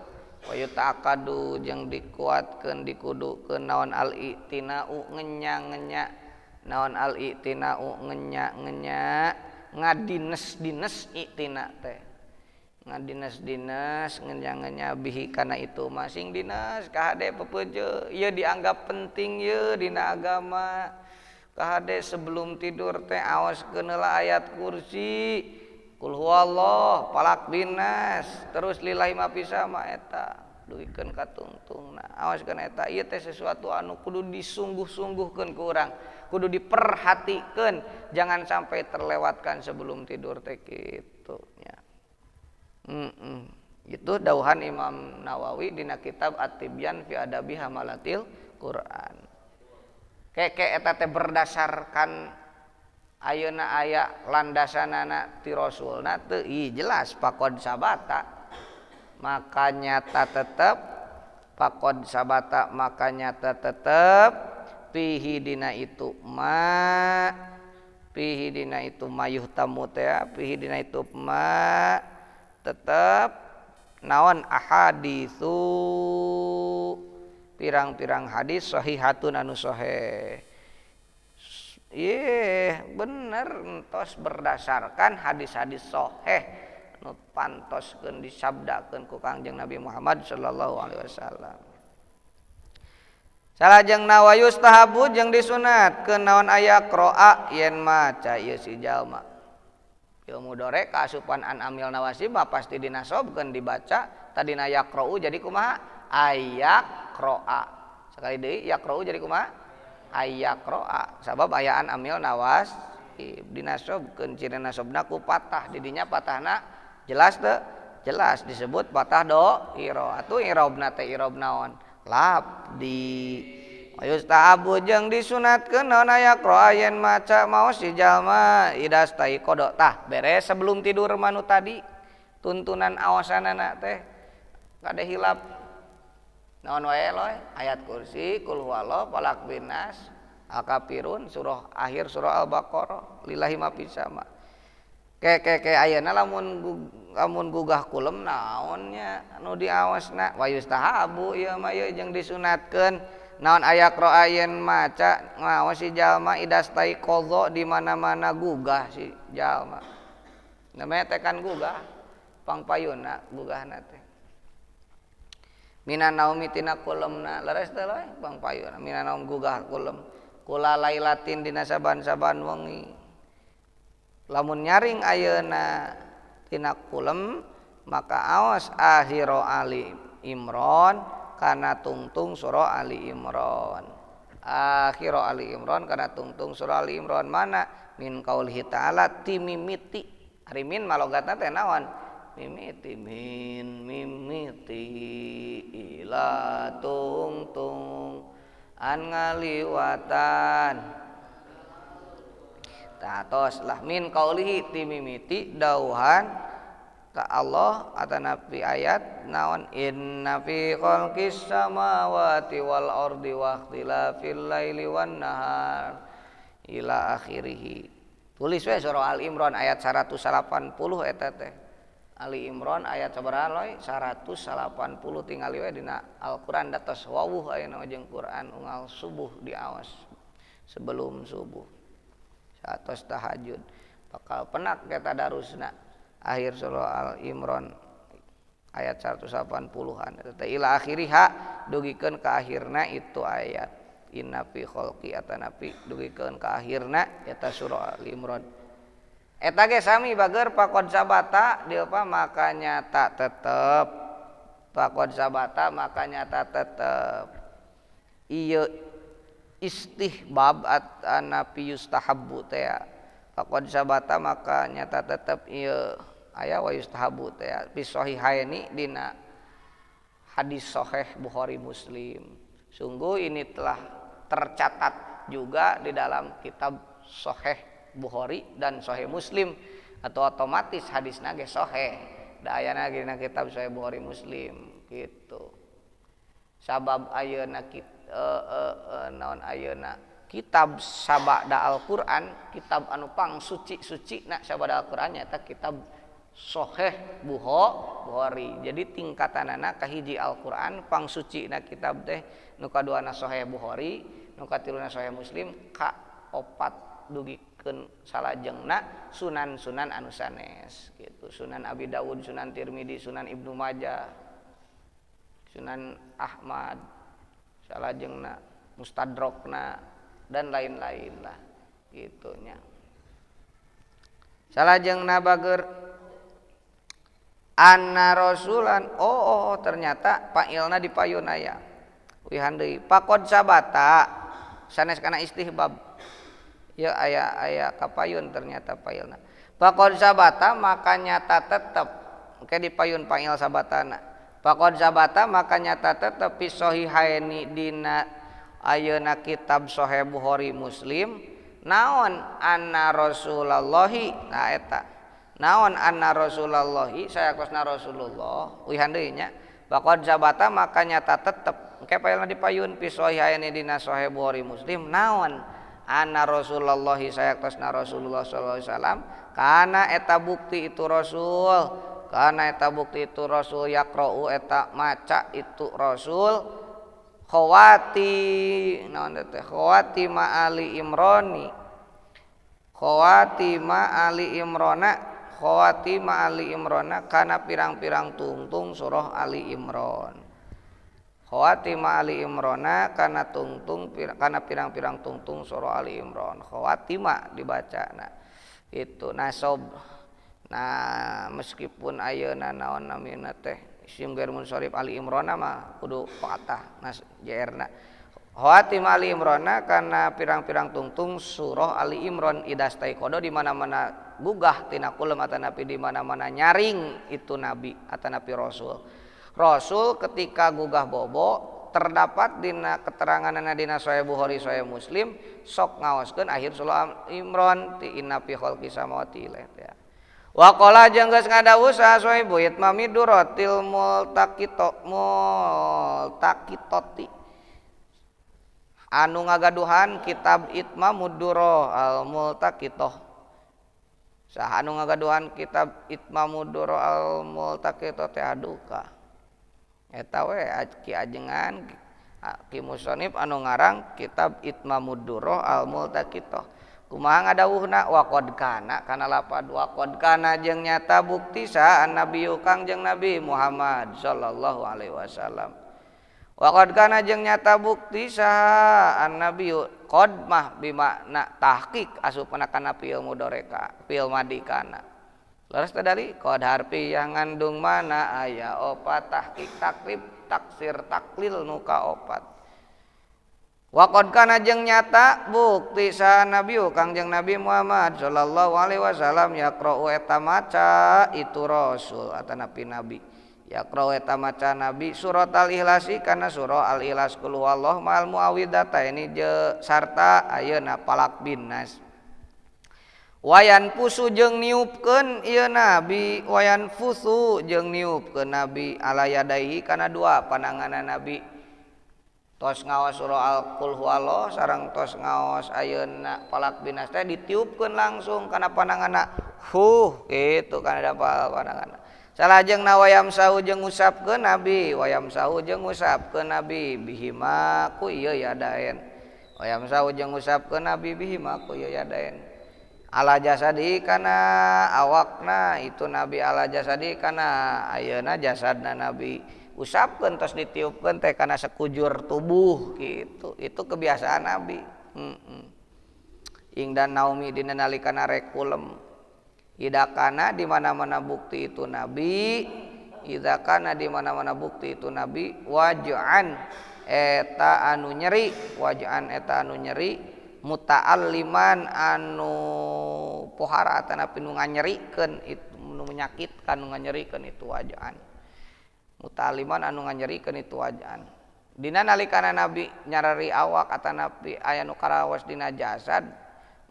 Speaker 1: Wa yuta'akadu jeung dikuatkeun dikudukeun naon al-i'tina'u ngenya-ngenya. Naon al-i'tina'u ngenya-ngenya ngadines-dines i'tina teh. Ngadines-dines ngenya-ngenya bihi kana itu masing dinas kahade pepeuje ieu dianggap penting ieu dina agama. Kahade sebelum tidur teh awaskeun heula ayat kursi kul huwallah palak binas terus lillahi ma fis sama eta duikeun ka tungtungna awaskeun eta ieu teh sesuatu anu kudu disungguh-sungguhkeun ku urang kudu diperhatikeun jangan sampai terlewatkan sebelum tidur teh kitu nya. Itu dauhan Imam Nawawi dina kitab At-Tibyan fi Adabi Hamalatil Quran. Keke eta teh berdasarkan ayeuna aya landasanana ti Rasulna teu jelas faqad sabata maka nyata tetep faqad sabata maka nyata tetep fihi dina itu ma fihi dina itu mayuhtamu teh fihi dina itu ma tetep naon ahaditsu pirang-pirang hadis sahihatun anu sahih. Bener entos berdasarkan hadis-hadis sahih nu pantoskeun disabdakeun ku Kangjeng Nabi Muhammad sallallahu alaihi wasallam. Salajengna wa yustahabu jeung disunatkeun naon aya qira'a yen maca ieu si jalma. Ieu mudhari kaasupan an amil nawasib pasti dinasobkeun dibaca tadina yaqra'u jadi kumaha ayaqra'a. Sekali deui yaqra'u jadi kumaha ayaqra'a. Sabab aya an amil nawasib dinasobkeun ciri nasobna ku patah didinya patahna jelas teu jelas disebut patah dhaira. Atuh i'rabna teh i'rab naon labdi. Yustahabu jeung disunatkeun naon aya qira'a yen maca maos si jalma idastai qada tah beres sebelum tidur manu tadi tuntunan awasanana teh kada hilap naon wae loe ayat kursi kul huwallah falaq binnas al-kafirun surah akhir surah al-baqarah lillahi ma fis sama ke ayeuna lamun gugah kulem naonnya anu diawasna wa yustahabu ieu mah ieu jeung disunatkeun naon aya qira'a yen maca ngaos si jalma idastai qadha di mana-mana gugah si jalma namanya tekan gugah pangpayuna gugahna teh minan naumi tina kulemna leres teh loe pangpayuna minan naum gugah kulem kula lailatin dina saban-saban wengi lamun nyaring ayeuna tina kulem maka aos akhiro Ali Imran kana tungtung surah Ali Imran akhiro Ali Imran kana tungtung surah Ali Imran mana min qaulihi ta'ala timimiti ari min malogatna teh naon mimiti min mimiti ila tungtung an ngaliwatan tatos lah min qaulihi timimiti dauhan ka Allah atana fi ayat naon inna fi khalqis samawati wal ardi wa ikhtilafil laili wan nahar ila akhirih. Tulis we surah Al Imran ayat 180 eta teh. Ali Imran ayat sabaraha loy 180 tingali we dina Al-Qur'an datos wawuh ayeuna jeung Qur'an unggal subuh diaos sebelum subuh satos tahajud bakal penak ke tadarusna akhir surah Al Imran ayat 180-an eta ila akhiriha dugikeun ka akhirna itu ayat inna fi khalqi atana fi dugikeun ka akhirna eta surah Al Imran eta ge sami bager faqad sabata dieu pa makanya tak tetep faqad sabata makanya tak tetep ieu istihbab atana fi yustahabbu teh faqad sabata makanya tak tetep ieu aya wa yustahabu teh fi sahihaini dina hadis sahih Bukhari Muslim. Sungguh ini telah tercatat juga di dalam kitab sahih Bukhari dan sahih Muslim atau otomatis hadisna ge sahih. Da ayana dina kitab sahih Bukhari Muslim gitu. Sabab ayeuna naon ayeuna kitab sabada Al-Qur'an kitab anu pangsuci na sabada Al-Qur'an nyaeta kitab Sahih Bukhari. Jadi tingkatanana kahiji Al-Qur'an pangsuci na kitab teh nu kaduana Sahih Bukhari nu katiluna Sahih Muslim ka opat dugikeun salajengna sunan-sunan anu sanes gitu. Sunan Abi Dawud, Sunan Tirmidzi, Sunan Ibnu Majah, Sunan Ahmad, salajengna Mustadrakna dan lain-lain lah gitunya. Salajengna bager anna rasulan ternyata pailna dipayun aya wihan deui faqad sabata sanes kana istihbab ya aya kapayun ternyata pailna faqad sabata maka nyata tetep ke dipayun pail sabatana faqad sabata maka nyata tetep fi sahihaini dina ayeuna kitab sahih Bukhari Muslim naon anna rasulullahi nah eta naon anna rasulullahi sayakosna Rasulullah wihan deui nya faqad sabata maka nyata tetep engke paelna dipayun fi sahihaini dina sahih Bukhari Muslim naon anna rasulullahi sayakosna Rasulullah sallallahu alaihi wasallam kana eta bukti itu Rasul yaqra'u eta maca itu Rasul khawati naon teh khawati ma Ali Imrani khawati ma Ali Imrana khawatima Ali Imran kana pirang-pirang tungtung surah Ali Imran. Khawatima Ali Imran kana pirang-pirang tungtung surah Ali Imran. Khawatima dibacana itu nasab. Nah meskipun ayeuna naon namina teh isim ghair munsharif Ali Imran mah kudu fathah nas jaerna. Khawatim Ali Imran kana pirang-pirang tungtung surah Ali Imran idastai kodo di mana-mana gugah tina kulum atanapi di mana-mana nyaring itu nabi atanapi rasul. Rasul ketika gugah bobo terdapat dina keteranganna dina Sahih Bukhari Sahih Muslim sok ngaoskeun akhir surah Ali Imran ti inna fi khalqis samawati wal ardi. Wa qala jeung geus ngadawuh sahibu itmami duratil multaqitoti anu ngagaduhan kitab Itmamud Durrah al multaqitoh saha anu ngagaduhan kitab Itmamud Durrah al multaqitoh teh aduka eta we ki ajengan ki musannif anu ngarang kitab Itmamud Durrah al multaqitoh. Kumaha ngadawuhna wa qad kana kana lapad wa qad kana jeung nyata bukti saan nabi Kangjeng Nabi Muhammad sallallahu alaihi wasallam. Wa qad kana jeung nyata bukti saan nabi qad mah bimakna tahqiq asupna kana fi'il mudhari'a fi'il madi kana. Leres tadi qad harfi yang ngandung mana aya opat tahqiq takrib taksir taklil nu kaopat. Wa qad kana jeung nyata bukti sa nabi Kangjeng Nabi Muhammad sallallahu alaihi wasallam yaqra'u eta maca itu rasul atanapi nabi yaqra'u eta maca nabi surat al-ikhlasi kana surah al-ikhlas qul huwallahu ma'al muawwidataini je sarta ayeuna palak bin nas. Wayan pusu jeung niupkeun ieu nabi wayan fusu jeung niupkeun nabi ala yadaihi kana dua pandanganna nabi tos ngaos surah al-qul huwallah sareng tos ngaos ayeuna palak binas teh ditiupkeun langsung kana pandanganna kitu kana da pandanganna salajengna wayam sahu jeung ngusapkeun nabi wayam sahu jeung ngusapkeun nabi bihima ku ieu yadaen wayam sahu jeung ngusapkeun nabi bihima ku ieu yadaen ala jasadi kana awakna itu nabi ala jasadi kana ayeuna jasadna nabi usapkeun tos ditiupkeun teh kana sekujur tubuh gitu. Itu kebiasaan Nabi. Ingdan naumi dina nalikana rek kulem. Idakana di mana-mana bukti itu Nabi, idakana di mana-mana bukti itu Nabi waj'an eta anu nyeri, waj'an eta anu nyeri muta'alliman anu pohara atanapi nu nganyerikeun itu nu menyakitkan nu nganyerikeun itu waj'an. Mutaliman anu nganyerikeun itu wajaan dina nalikana nabi nyarari awak atanapi aya nu karawas dina jasad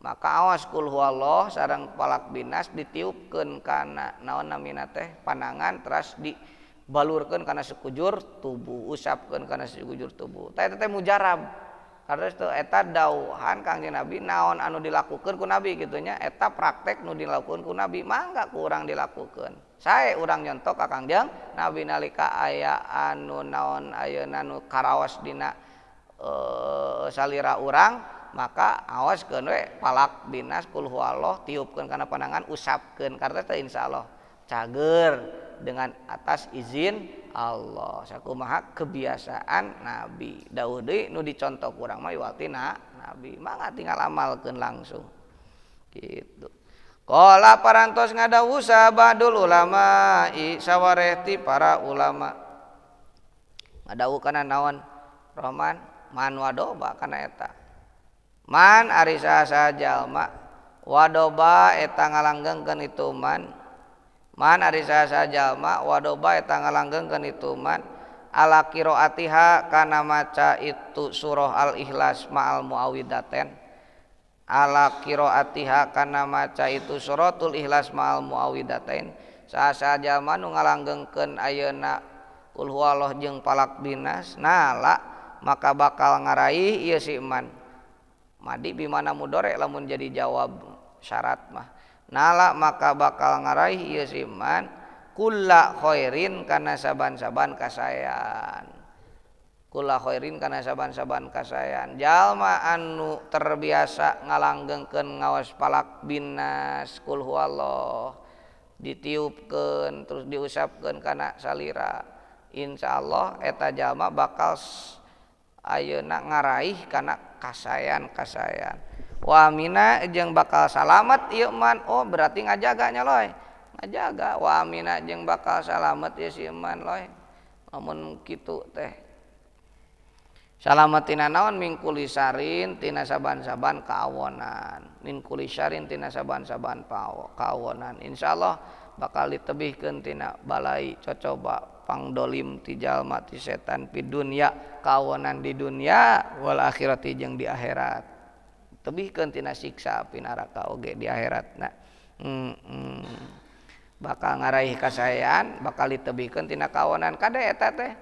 Speaker 1: maka awas qul huwallah sareng palak binas ditiupkeun kana naon namina teh pandangan teras dibalurkeun kana sekujur tubuh usapkeun kana sekujur tubuh teh teh mujarab karena itu eta dauhan Kangjeng Nabi naon anu dilakukeun ku nabi kitu nya eta praktek nu dilakukeun ku nabi mangga ku urang dilakukeun sae urang nyontok ka Kangjeng Nabi nalika aya anu naon ayeuna nu karaos dina salira urang maka awaskeun we palak binas qul huwallah tiupkeun kana pandangan usapkeun karena teh insyaallah cager dengan atas izin Allah sakumaha kebiasaan Nabi dawuh deui nu dicontoh urang mah waltina Nabi mangga tinggal amalkeun langsung gitu. Qala parantos ngadawuh sabadul ulama sawarehti para ulama ngadawuh kana naon Rahman man wadoba kana eta man ari saha jalma wadoba eta ngalanggengkeun itu man ari saha jalma wadoba eta ngalanggengkeun itu man ala qiraatiha kana maca itu surah al-ikhlas ma'al muawwidaten ala qiraatiha kana maca itu suratul ikhlas ma'al muawwidatain saha jalma nu ngalanggengkeun ayeuna qul huwallah jeung palak binas nala maka bakal ngaraih ieu si iman madi bimana mudhari lamun jadi jawab syarat mah nala maka bakal ngaraih ieu si iman kulla khairin kana saban-saban kasayan kulla khairin kana saban-saban kasayan jalma anu terbiasa ngalanggengkeun ngaos palak binas qul huwallah ditiupkeun terus diusapkeun kana salira, insyaallah eta jalma bakal ayeuna ngaraih kana kasayan-kasayan. Wa amina jeung bakal salamet ieu man, oh berarti ngajaganya loy, ngajaga. Wa amina jeung bakal salamet ieu si man loy, lamun kitu teh. Salamet tina naon? Min kulli sarin tina saban-saban kaawonan, min kulli sarin tina saban-saban kaawonan. Insyaallah bakal ditebihkeun tina balai cocoba pangdolim ti jalma ti setan pi dunya, kaawonan di dunya wal akhirati jeung di akhirat. Tebihkeun tina siksa api neraka oge di akhiratna. Bakal ngaraih kasayan, bakal ditebihkeun tina kawonan kade eta teh.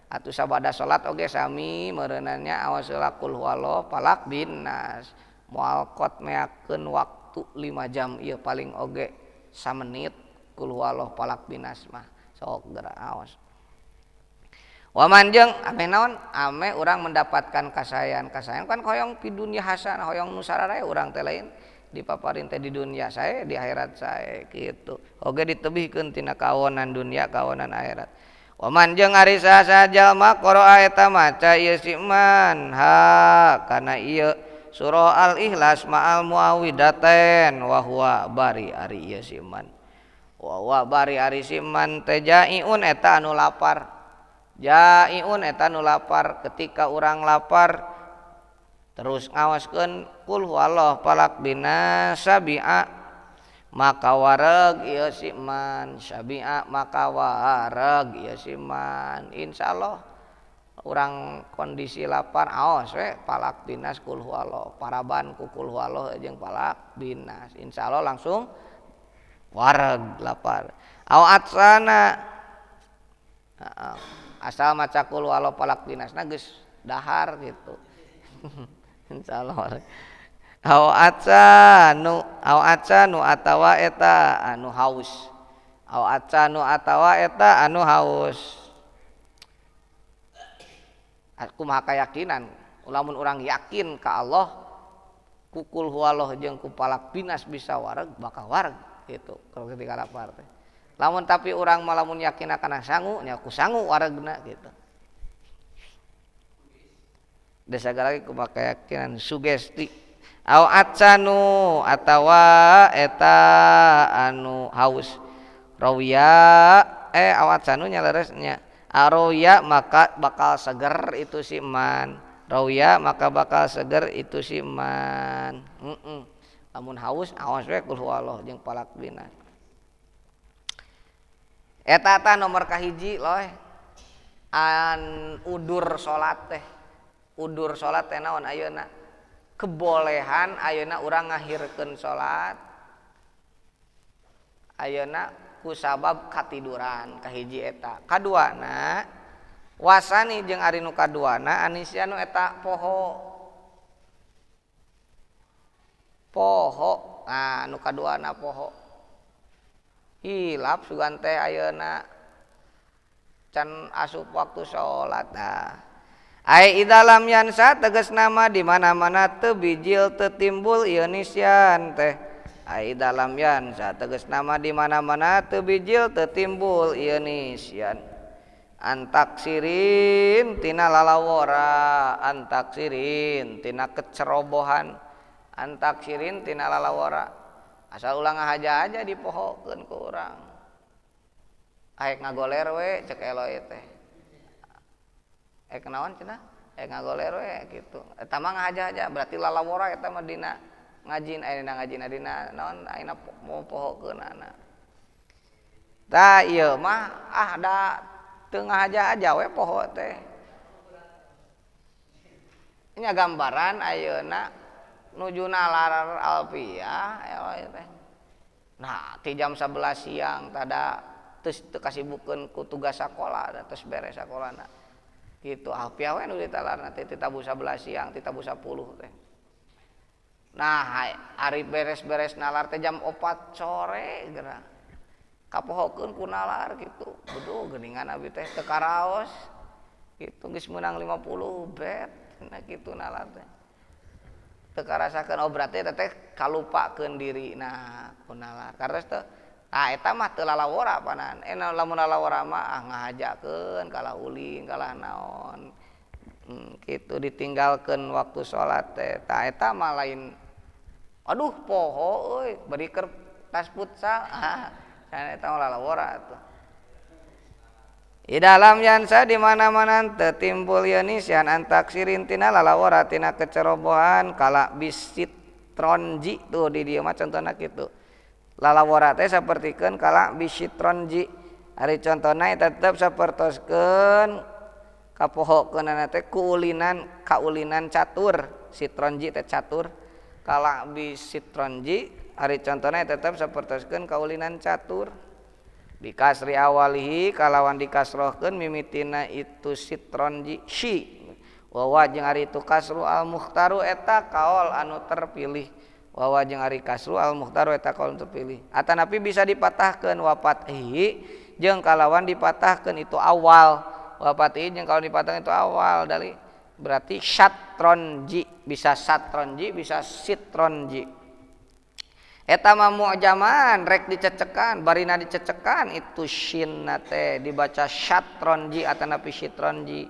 Speaker 1: Atuh sabada salat oge sami meureunannya awas qul huwallahu falak bin nas. Moal kot meakeun waktu 5 jam ieu paling oge 1 menit qul huwallahu falak bin nas mah sok geura awas. Waman jeung ame naon? Ame urang mendapatkan kasayan-kasayan kan hoyong di dunia hasanah, hoyong nu sararea urang teh lain dipaparin teh di dunia sae, di akhirat sae kitu. Oge ditebihkeun tina kawonan dunia, kawonan akhirat. Waman jeung ari saha jalma qara'a eta maca ieu si man ha kana ieu surah Al-Ikhlas ma'al muawwidatain wa huwa bari ari ieu si man. Wa huwa bari ari si man teh jaiun eta anu lapar. Jaiun eta nu lapar, ketika urang lapar terus ngawaskeun qul huwallahu falak bina sabi'a maka wareg ieu si man, sabi'a maka wareg ieu si man. Insyaallah urang kondisi lapar aos we falak binas qul huwallahu, paraban ku qul huwallahu jeung falak binas, insyaallah langsung wareg lapar. Au atsana asal maca qul huwallahu falak binasna geus dahar gitu. Insyaallah. Au acanu atawa eta anu haus. Au acanu atawa eta anu haus. Aku mah kayakinan, lamun urang yakin ka Allah ku qul huwallahu jeung ku falak binas bisa wareg bakal wareg gitu kalau ketika lapar teh. Lamun tapi orang malamun yakin akan sangu, nya ku sangu waregna gitu. Desa lagi ku keyakinan sugesti. Au atsanu atawa eta anu haus. Rawiya au atsanu nya leresnya. Aroya maka bakal seger itu si man. Rawiya maka bakal seger itu si man. Lamun haus awas we qul huwallahu jeung falak binas. Eta nomor kahiji loh an udur salat teh. Udur salat teh naon ayeuna? Kebolehan ayeuna urang ngahirkeun salat. Ayeuna ku sabab katiduran kahiji eta. Kaduana wasani jeung ari nu kaduana anisianu eta poho. Poho. Nah, nu kaduana poho. Hilap sugan teh ayeuna can asup waktu salat. Ai idalam yansa tegasna mah di mana-mana teu bijil teu timbul ieu nisyan teh. Ai dalam yansa tegasna mah di mana-mana teu bijil teu timbul ieu nisyan. Antaksirin tina lalawora, antaksirin tina kecerobohan, antaksirin tina lalawora. Asal ulang ngahaja aja dipohokeun ku urang. Aek ngagoler we cek eloy teh. Naon cenah? Ngagoler we gitu. Eta mah ngahaja aja berarti lalawora eta mah dina ngajin dina ngajin dina naon ayeuna mau pohokeunana. Tah ieu mah da teu ngahaja aja we poho teh. Nya gambaran ayeuna nuju nalar alfiah teh. Nah, ti jam 11 siang tada teu kasibukeun ku tugas sakola da tos beres sakolana. Kitu alfiah we nu ditalarna teh ti tabu 11 siang, ti tabu 10 teh. Nah, hari beres-beres nalar teh jam 4 sore geura. Kapohokeun ku nalar kitu. Bedu geuningan abi teh teu karaos. Kitu geus meunang 50 bet. Nah kitu nalar teh. Teu karasakeun berarti teh kalupakeun diri nah kunalar. Karena teh Nah eta mah teu lalawora panan. Lamun lalawora mah ngahajakeun kalah ulin kalah naon. Gitu ditinggalkeun waktu salat teh. Tah eta mah lain aduh poho euy bari keur tas futsal. Can eta mah lalawora tuh. Di dalam yansa di mana-mana teu timbul nisyan antaksirin tina lalawara tina kecerobohan kala bisitronji tuh di dieu mah contohna kitu. Lalawara teh sapertikeun kala bisitronji. Ari contona tetep sapertoskeun kapohokeunana teh kaulinan catur. Sitronji teh catur. Kala bisitronji ari contona tetep sapertoskeun kaulinan catur. Bikasri awalihi kalawan dikasrohkeun mimitina itu sitronji si wawa jeung ari itu kasru al mukhtaru eta kaol anu terpilih wawa jeung ari kasru al mukhtaru eta kaol anu terpilih atanapi bisa dipatahkeun wapatih jeung kalawan dipatahkeun itu awal wapatih jeung kalawan dipatahkeun itu awal dari berarti syatronji bisa satronji bisa sitronji. Eta mah mu'jaman rek dicecekan barina dicecekan itu shin teh dibaca syatronji atanapi syitronji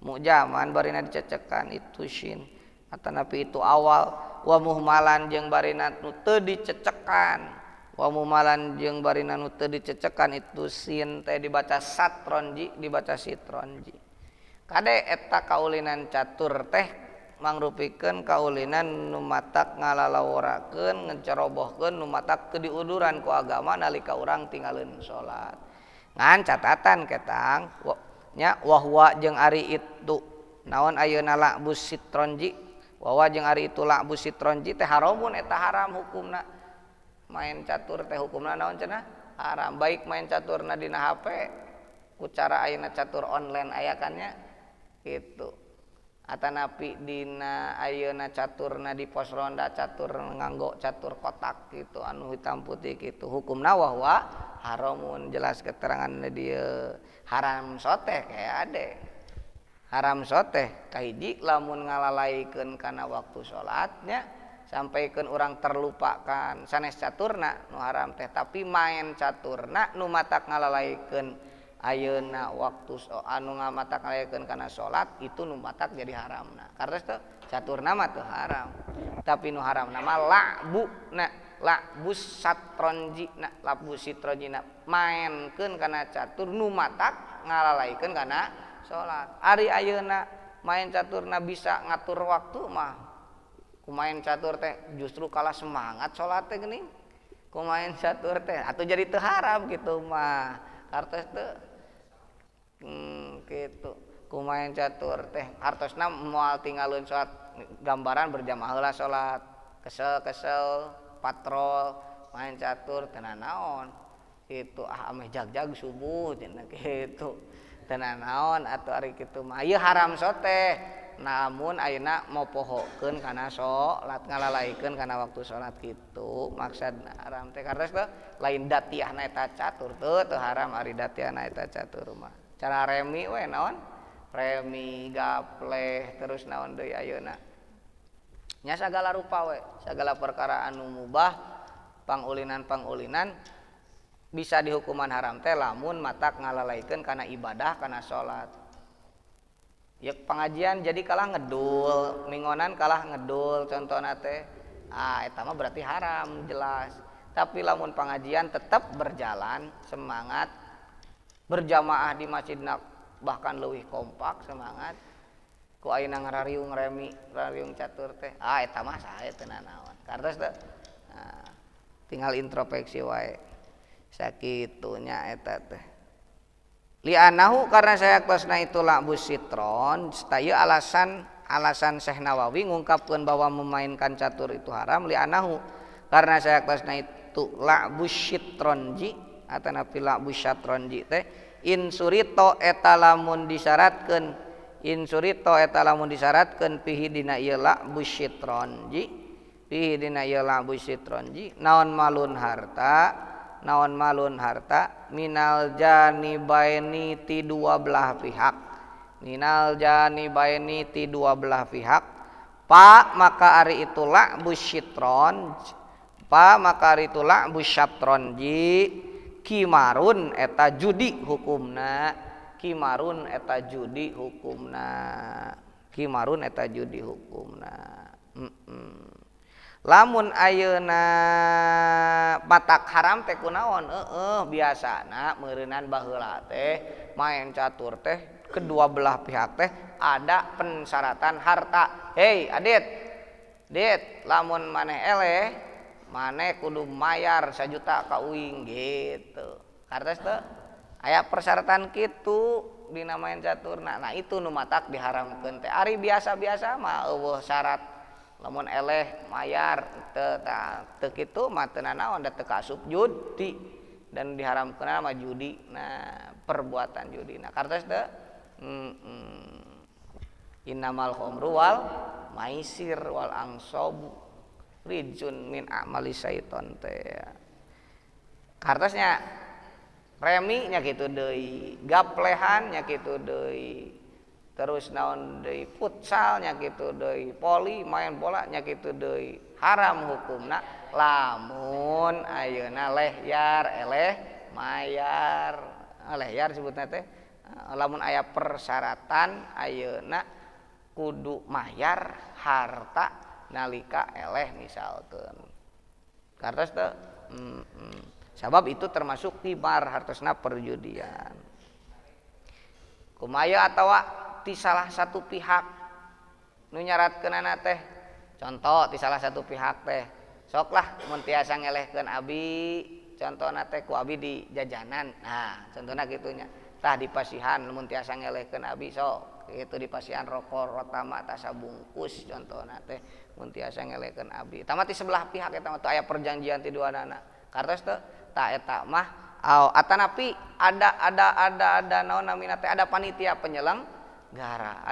Speaker 1: mu'jaman barina dicecekan itu shin atanapi itu awal wa muhmalan jeung barina nu teu dicecekan wa muhmalan jeung barina nu teu dicecekan itu sin teh dibaca satronji dibaca sitronji kade eta kaulinan catur teh mangrupikeun kaulinan nu matak ngalalawarakeun ngecerobohkeun nu matak teu diuduran ku agama nalika urang tinggalin salat. Ngan catatan ketang nya wahwa jeung ari itu naon ayeuna la'bus sitronji wahwa jeung ari itu la'bus sitronji teh haramun eta haram hukumna. Main catur teh hukumna naon cenah? Haram. Baik main caturna dina HP ku cara ayeuna catur online aya kan nya kitu. Atanapi dina ayeuna caturna di pos ronda catur nganggo catur kotak gitu anu hitam putih gitu hukumna wahwa haramun jelas keterangan dieu haram soteh kayak ade haram soteh kahiji lamun ngalalaikeun kana waktu salatnya sampaikeun urang terlupakan sanes caturna nu haram teh tapi main caturna nu matak ngalalaikeun ayeuna waktu anu ngamatak ngalayakeun kana salat itu nu matak jadi haramna karena teh caturna mah teu haram tapi nu haramna mah la'bus satronjina la'bus sitronjina mainkeun kana catur nu matak ngalalaikeun kana salat ari ayeuna main caturna bisa ngatur waktu mah kumain catur teh justru kalah semangat salat teh geuning kumain catur teh atuh jadi teu haram gitu mah kartos teu gitu kumain catur teh hartosna moal tinggalin salat gambaran berjamaah heula salat kesel patrol main catur tenan naon kitu ameh jagjag subuh cenah kitu tenan naon atuh ari kitu mah ieu haram soteh namun ayeuna mopohokeun kana salat ngalalaikeun kana waktu salat kitu maksudna haram teh karena teh lain datiahna eta catur teu haram ari datiahna eta catur mah cara remi we naon remi gapleh terus naon deui ayeuna nya sagala rupa we sagala perkara anu mubah pangulinan bisa dihukuman haram teh lamun matak ngalalaikeun kana ibadah kana salat ya pengajian jadi kalah ngedul ningonan kalah ngedul contohna teh eta mah berarti haram jelas tapi lamun pengajian tetap berjalan semangat berjamaah di masjidna bahkan leuwih kompak semangat ku ayeuna ngarariung remi rariung catur teh eta mah sae teu naon kartos teh tinggal introspeksi wae sakitunya eta teh li'anahu karena saya klasna itu la'bus sitron staya alasan Syekh Nawawi ngungkapkeun bahwa memainkan catur itu haram li'anahu karena saya klasna itu la'bus sitronji atanapi la'bus syatronji teh insurito eta lamun disyaratkeun pihi dina ieu la'bus syitronji pihi dina ieu la'bus syitronji naon malun harta minal janibaini ti dua belah pihak pa maka ari itu la'bus syitron pa maka ari tula busyatronji kimarun eta judi hukumna kimarun eta judi hukumna kimarun eta judi hukumna lamun ayeuna batak haram teh kunaon biasana meureunan baheula teh main catur teh kedua belah pihak teh ada pensyaratan harta. Hei Dit lamun maneh eleh maneh kudu mayar 1 juta ka uing gitu. Kartos teu aya persyaratan kitu dina main caturna. Nah itu nu matak diharamkeun teh. Ari biasa-biasa mah eueuh syarat lamun eleh mayar teu kitu mah teu naon da teu kaasup judi dan diharamkeun mah judi. Nah perbuatan judi. Nah kartos teu innamal khamru wal maisir wal angsobu rijun min amali syaiton teh. Kartosnya remi nya kitu deui, gaplehan nya kitu deui. Terus naon deui futsal nya kitu deui, poli main bola nya kitu deui. Haram hukumna lamun ayeuna lehyar eleh mayar. Lehyar disebutna teh lamun aya persyaratan ayeuna kudu mayar harta nalika eleh misalkeun. Kartos teu sabab itu termasuk qimar hartosna perjudian. Kumaya atawa ti salah satu pihak nu nyaratkeunana teh contoh ti salah satu pihak teh soklah mun tiasa ngelehkeun abi contohna teh ku abi di jajanan. Nah contohna kitu nya tah di pasihan mun tiasa ngelehkeun abi sok itu di pasihan rokok rotama tasa bungkus contohna teh mun tiasa ngelehkeun abi tama ti sebelah pihak eta mah aya perjanjian ti duanana. Kartos teu tah eta mah atanapi ada naon namina teh ada panitia penyelenggara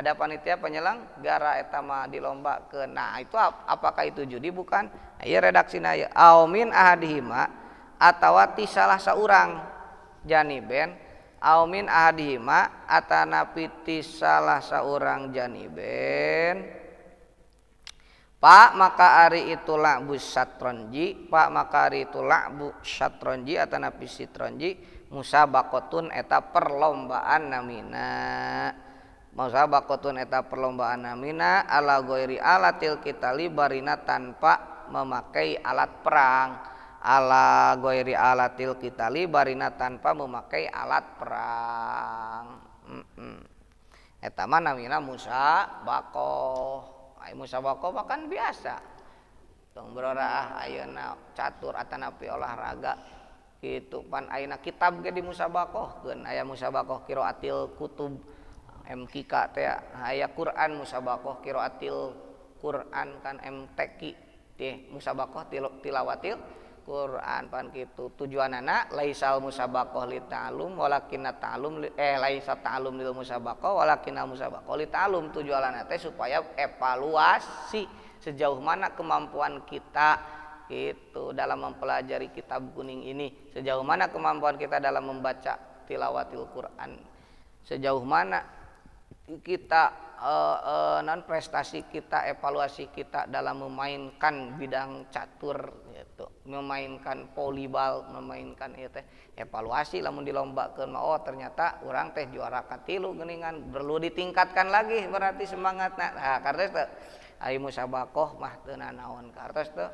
Speaker 1: eta mah dilombakeun. Nah itu apakah itu judi bukan? Ieu redaksina ieu aumin ahadihima atawa ti salah saurang janiben aumin ahadihima atanapi ti salah saurang janiben Pak maka ari itu la'bu syatronji Pak maka ari itu la'bu syatronji atanapi sitronji musabaqatun eta perlombaan namina musabaqatun eta perlombaan namina ala ghairi alatil qitali barina tanpa memakai alat perang ala ghairi alatil qitali barina tanpa memakai alat perang eta mah namina musabaqah. Ai musabaqah kan biasa. Tong beroraah ayeuna catur atanapi olahraga kitu pan ayeuna kitab ge di musabaqahkeun aya musabaqah qiraatil kutub MQK teh aya Quran musabaqah qiraatil Quran kan MTQ teh musabaqah tilawatil Quran pan kitu tujuanana laisal musabaqah li ta'allum walakinna ta'allum laisa ta'allum lil musabaqah walakinna musabaqah li ta'allum tujuanana teh supaya evaluasi sejauh mana kemampuan kita itu dalam mempelajari kitab kuning ini, sejauh mana kemampuan kita dalam membaca tilawatil Quran, sejauh mana kita non prestasi kita, evaluasi kita dalam memainkan bidang catur gitu, memainkan volleyball, memainkan itu evaluasi lamun dilombakeun oh ternyata orang teh juara katilu geuningan perlu ditingkatkan lagi berarti semangatna. Nah kartos teh ai musabaqah mah teu nanaon kartos teh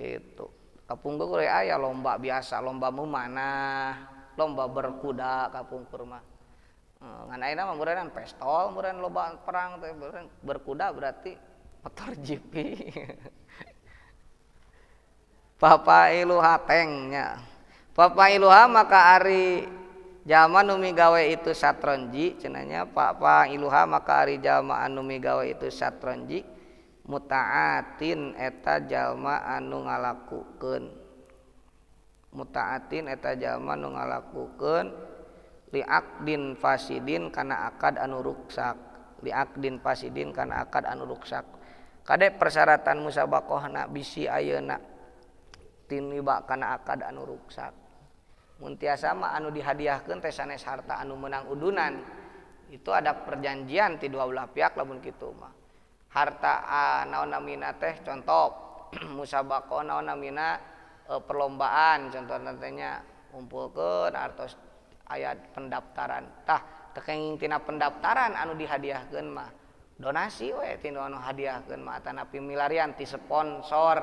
Speaker 1: gitu. Kapungkur aya lomba biasa, lomba memanah, lomba berkuda kapungkur mah. Ngan ayeuna mah meureun pestol, meureun loba perang teh berkuda berarti motor GP. Papa iluha tengnya. Papa iluha maka ari jalma nu migawe itu satronji cenanya papa iluha maka ari jalma anu migawe itu satronji mutaatin eta jalma anu ngalakukeun. Mutaatin eta jalma nu ngalakukeun liakdin fasidin kana akad anu ruksak liakdin fasidin kana akad anu ruksak kade persyaratan musabaqahna bisi ayeuna tiniba kana akad anu ruksak mun tiasa mah anu dihadiahkeun teh sanes harta anu menang udunan itu ada perjanjian ti dua belah pihak lamun kitu mah harta naon namina teh contoh musabaqah naon namina perlombaan contohna teh nya ngumpulkeun artos aya pendaftaran tah tekenging tina pendaftaran anu dihadiahkeun mah donasi we tina anu hadiahkeun mah atanapi milarian ti sponsor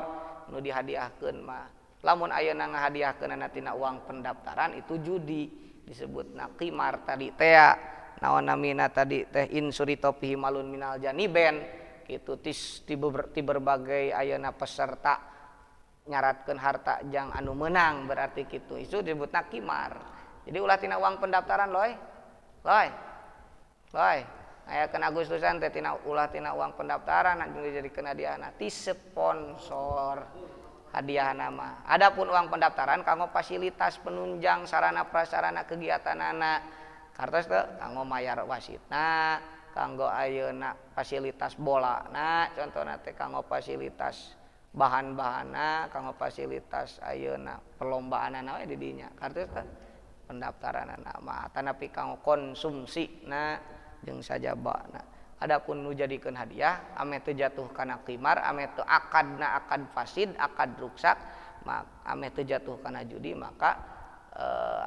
Speaker 1: nu dihadiahkeun mah lamun ayeuna ngahadiahkeunna tina uang pendaftaran itu judi disebutna qimar tadi teh naon namina tadi teh insurito fihi malun minal janiben kitu ti berbagai ayeuna peserta nyaratkeun harta jang anu menang berarti kitu itu disebutna qimar. Jadi ulah tina uang pendaftaran loy ayakeun Agustusan teh ulah tina uang pendaftaran anu dijadikeun hadiahna ti sponsor hadiahna mah. Adapun uang pendaftaran kanggo fasilitas penunjang sarana prasarana kegiatanana kartos teh kanggo mayar wasitna, kanggo ayeuna fasilitas bolana, contohna teh kanggo fasilitas bahan-bahanna, kanggo fasilitas ayeuna perlombaanana we di dinya. Kartos teh pendaftaranna mah tanapi kanggo konsumsina jeung sajabana. Adapun nu jadikeun hadiah ame teu jatuh kana qimar, ame teu akadna akad fasid, akad ruksak, maka ame teu jatuh kana judi maka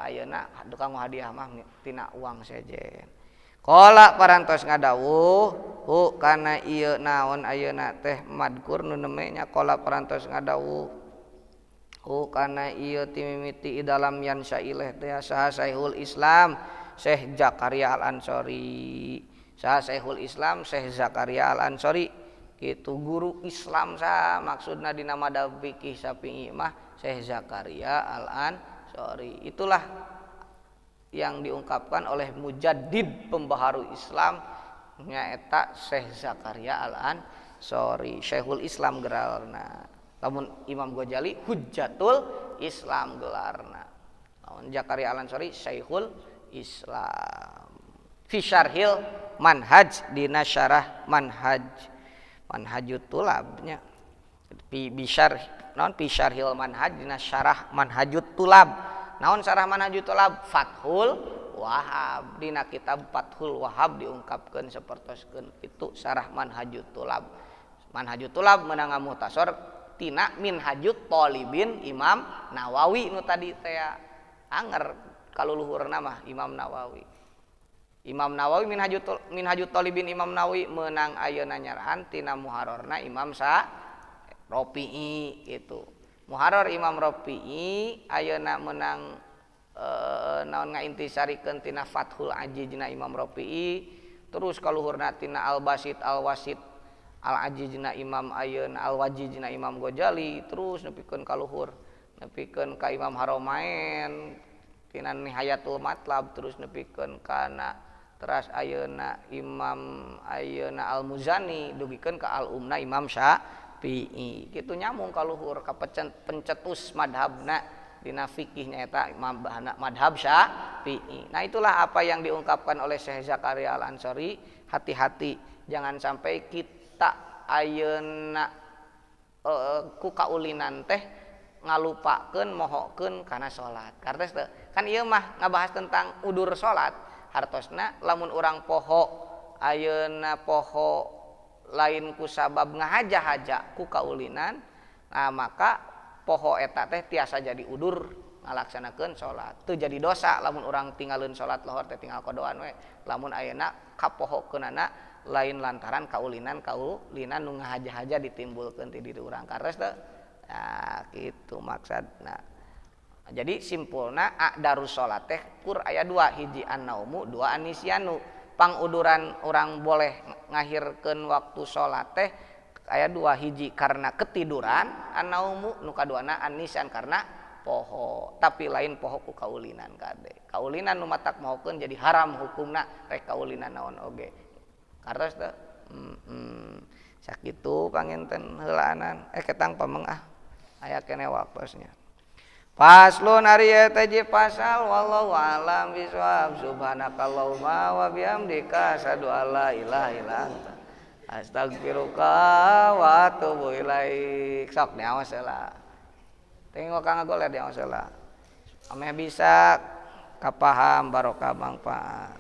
Speaker 1: ayeuna kanggo hadiah mah tina uang sejen. Qala parantos ngadawuh hu kana ieu naon ayeuna teh madkur nu nemenya qala parantos ngadawuh hu kana ieu ti mimiti dalam yansaileh teh saha Syekhul Islam Syekh Zakaria Al-Ansori. Saha Syekhul Islam Syekh Zakaria Al-Ansori kitu guru Islam saha maksudna dina madhab fikih Syafi'i mah Syekh Zakaria Al-Ansori. Itulah yang diungkapkan oleh mujaddid pembaharu Islam nyaeta Syekh Zakaria Al-Ansori Syekhul Islam gelarna. Lamun Imam Ghazali Hujjatul Islam gelarna. Lamun Zakaria Al-Ansori Syekhul Islam. Fi syarhil manhaj dina syarah manhajut tulabnya. Bi syarh naon fi syarhil manhaj dina syarah manhajut tulab. Naon syarah manhajut tulab? Fathul Wahhab. Dina kitab Fathul Wahhab diungkapkeun sapertoskeun itu syarah manhajut tulab. Manhajut tulab meunang muhtasar tina minhajut talibin Imam Nawawi nu tadi teh anger kaluluhurna mah Imam Nawawi. Imam Nawawi minhajut talibin Imam Nawawi meunang ayeuna nyarahan tina muharrarna Imam Rafi'i itu. Muharrar Imam Rafi'i ayeuna meunang naon ngaintisarikeun tina Fathul Ajijna Imam Rafi'i terus kaluhurna tina Al-Basit Al-Wasit Al-Ajijna Imam ayeuna Al-Wajijna Imam Ghazali terus nepikeun kaluhur nepikeun ka Imam Haramain tina Nihayatul Matlab terus nepikeun kana teras ayeuna Imam ayeuna Al-Muzani dugikeun ka Al-Umna Imam Syafi'i kitu nyambung kaluhur ka pencetus madhabna dina fikih nyaeta madhab Syafi'i. Nah itulah apa yang diungkapkan oleh Syekh Zakaria Al-Ansori. Hati-hati jangan sampai kita ayeuna ku kaulinan teh ngalupakeun mohokeun kana salat. Kartos teh kan ieu mah ngabahas tentang udur salat. Hartosna lamun urang poho ayeuna poho lain ku sabab ngahaja-haja ku kaulinan, nah maka poho eta teh tiasa jadi udur ngalaksanakeun salat. Teu jadi dosa lamun urang tinggalin salat lohor teh tinggal kodoan we. Lamun ayeuna kapohokeunana lain lantaran kaulinan nu ngahaja-haja ditimbulkeun ti diri urang. Kares teh. Nah, kitu maksudna. Jadi simpulna aqdarus salat teh kur aya 2, hiji an-naumu, 2 an-nisyanu. Panguduran orang boleh ngahirkeun waktu salat teh aya 2, hiji karena ketiduran an-naumu, nu kaduana an-nisyan karena poho. Tapi lain poho ku kaulinan kade. Kaulinan nu matak mohokeun jadi haram hukumna rek kaulinan naon oge. Karos teh sakitu panginten heulaanan ketang pamengah aya keneh waktosnya. Faslun ari eta je pasal wallahu alam bisawab subhanakallahumma wa bihamdika asyhadu alla ilaha illa anta astaghfiruka wa atubu ilaik. Sok nyawas heula. Tengok Kang Agol ya nyawas heula. Ame bisa kapaham barokah manfaat.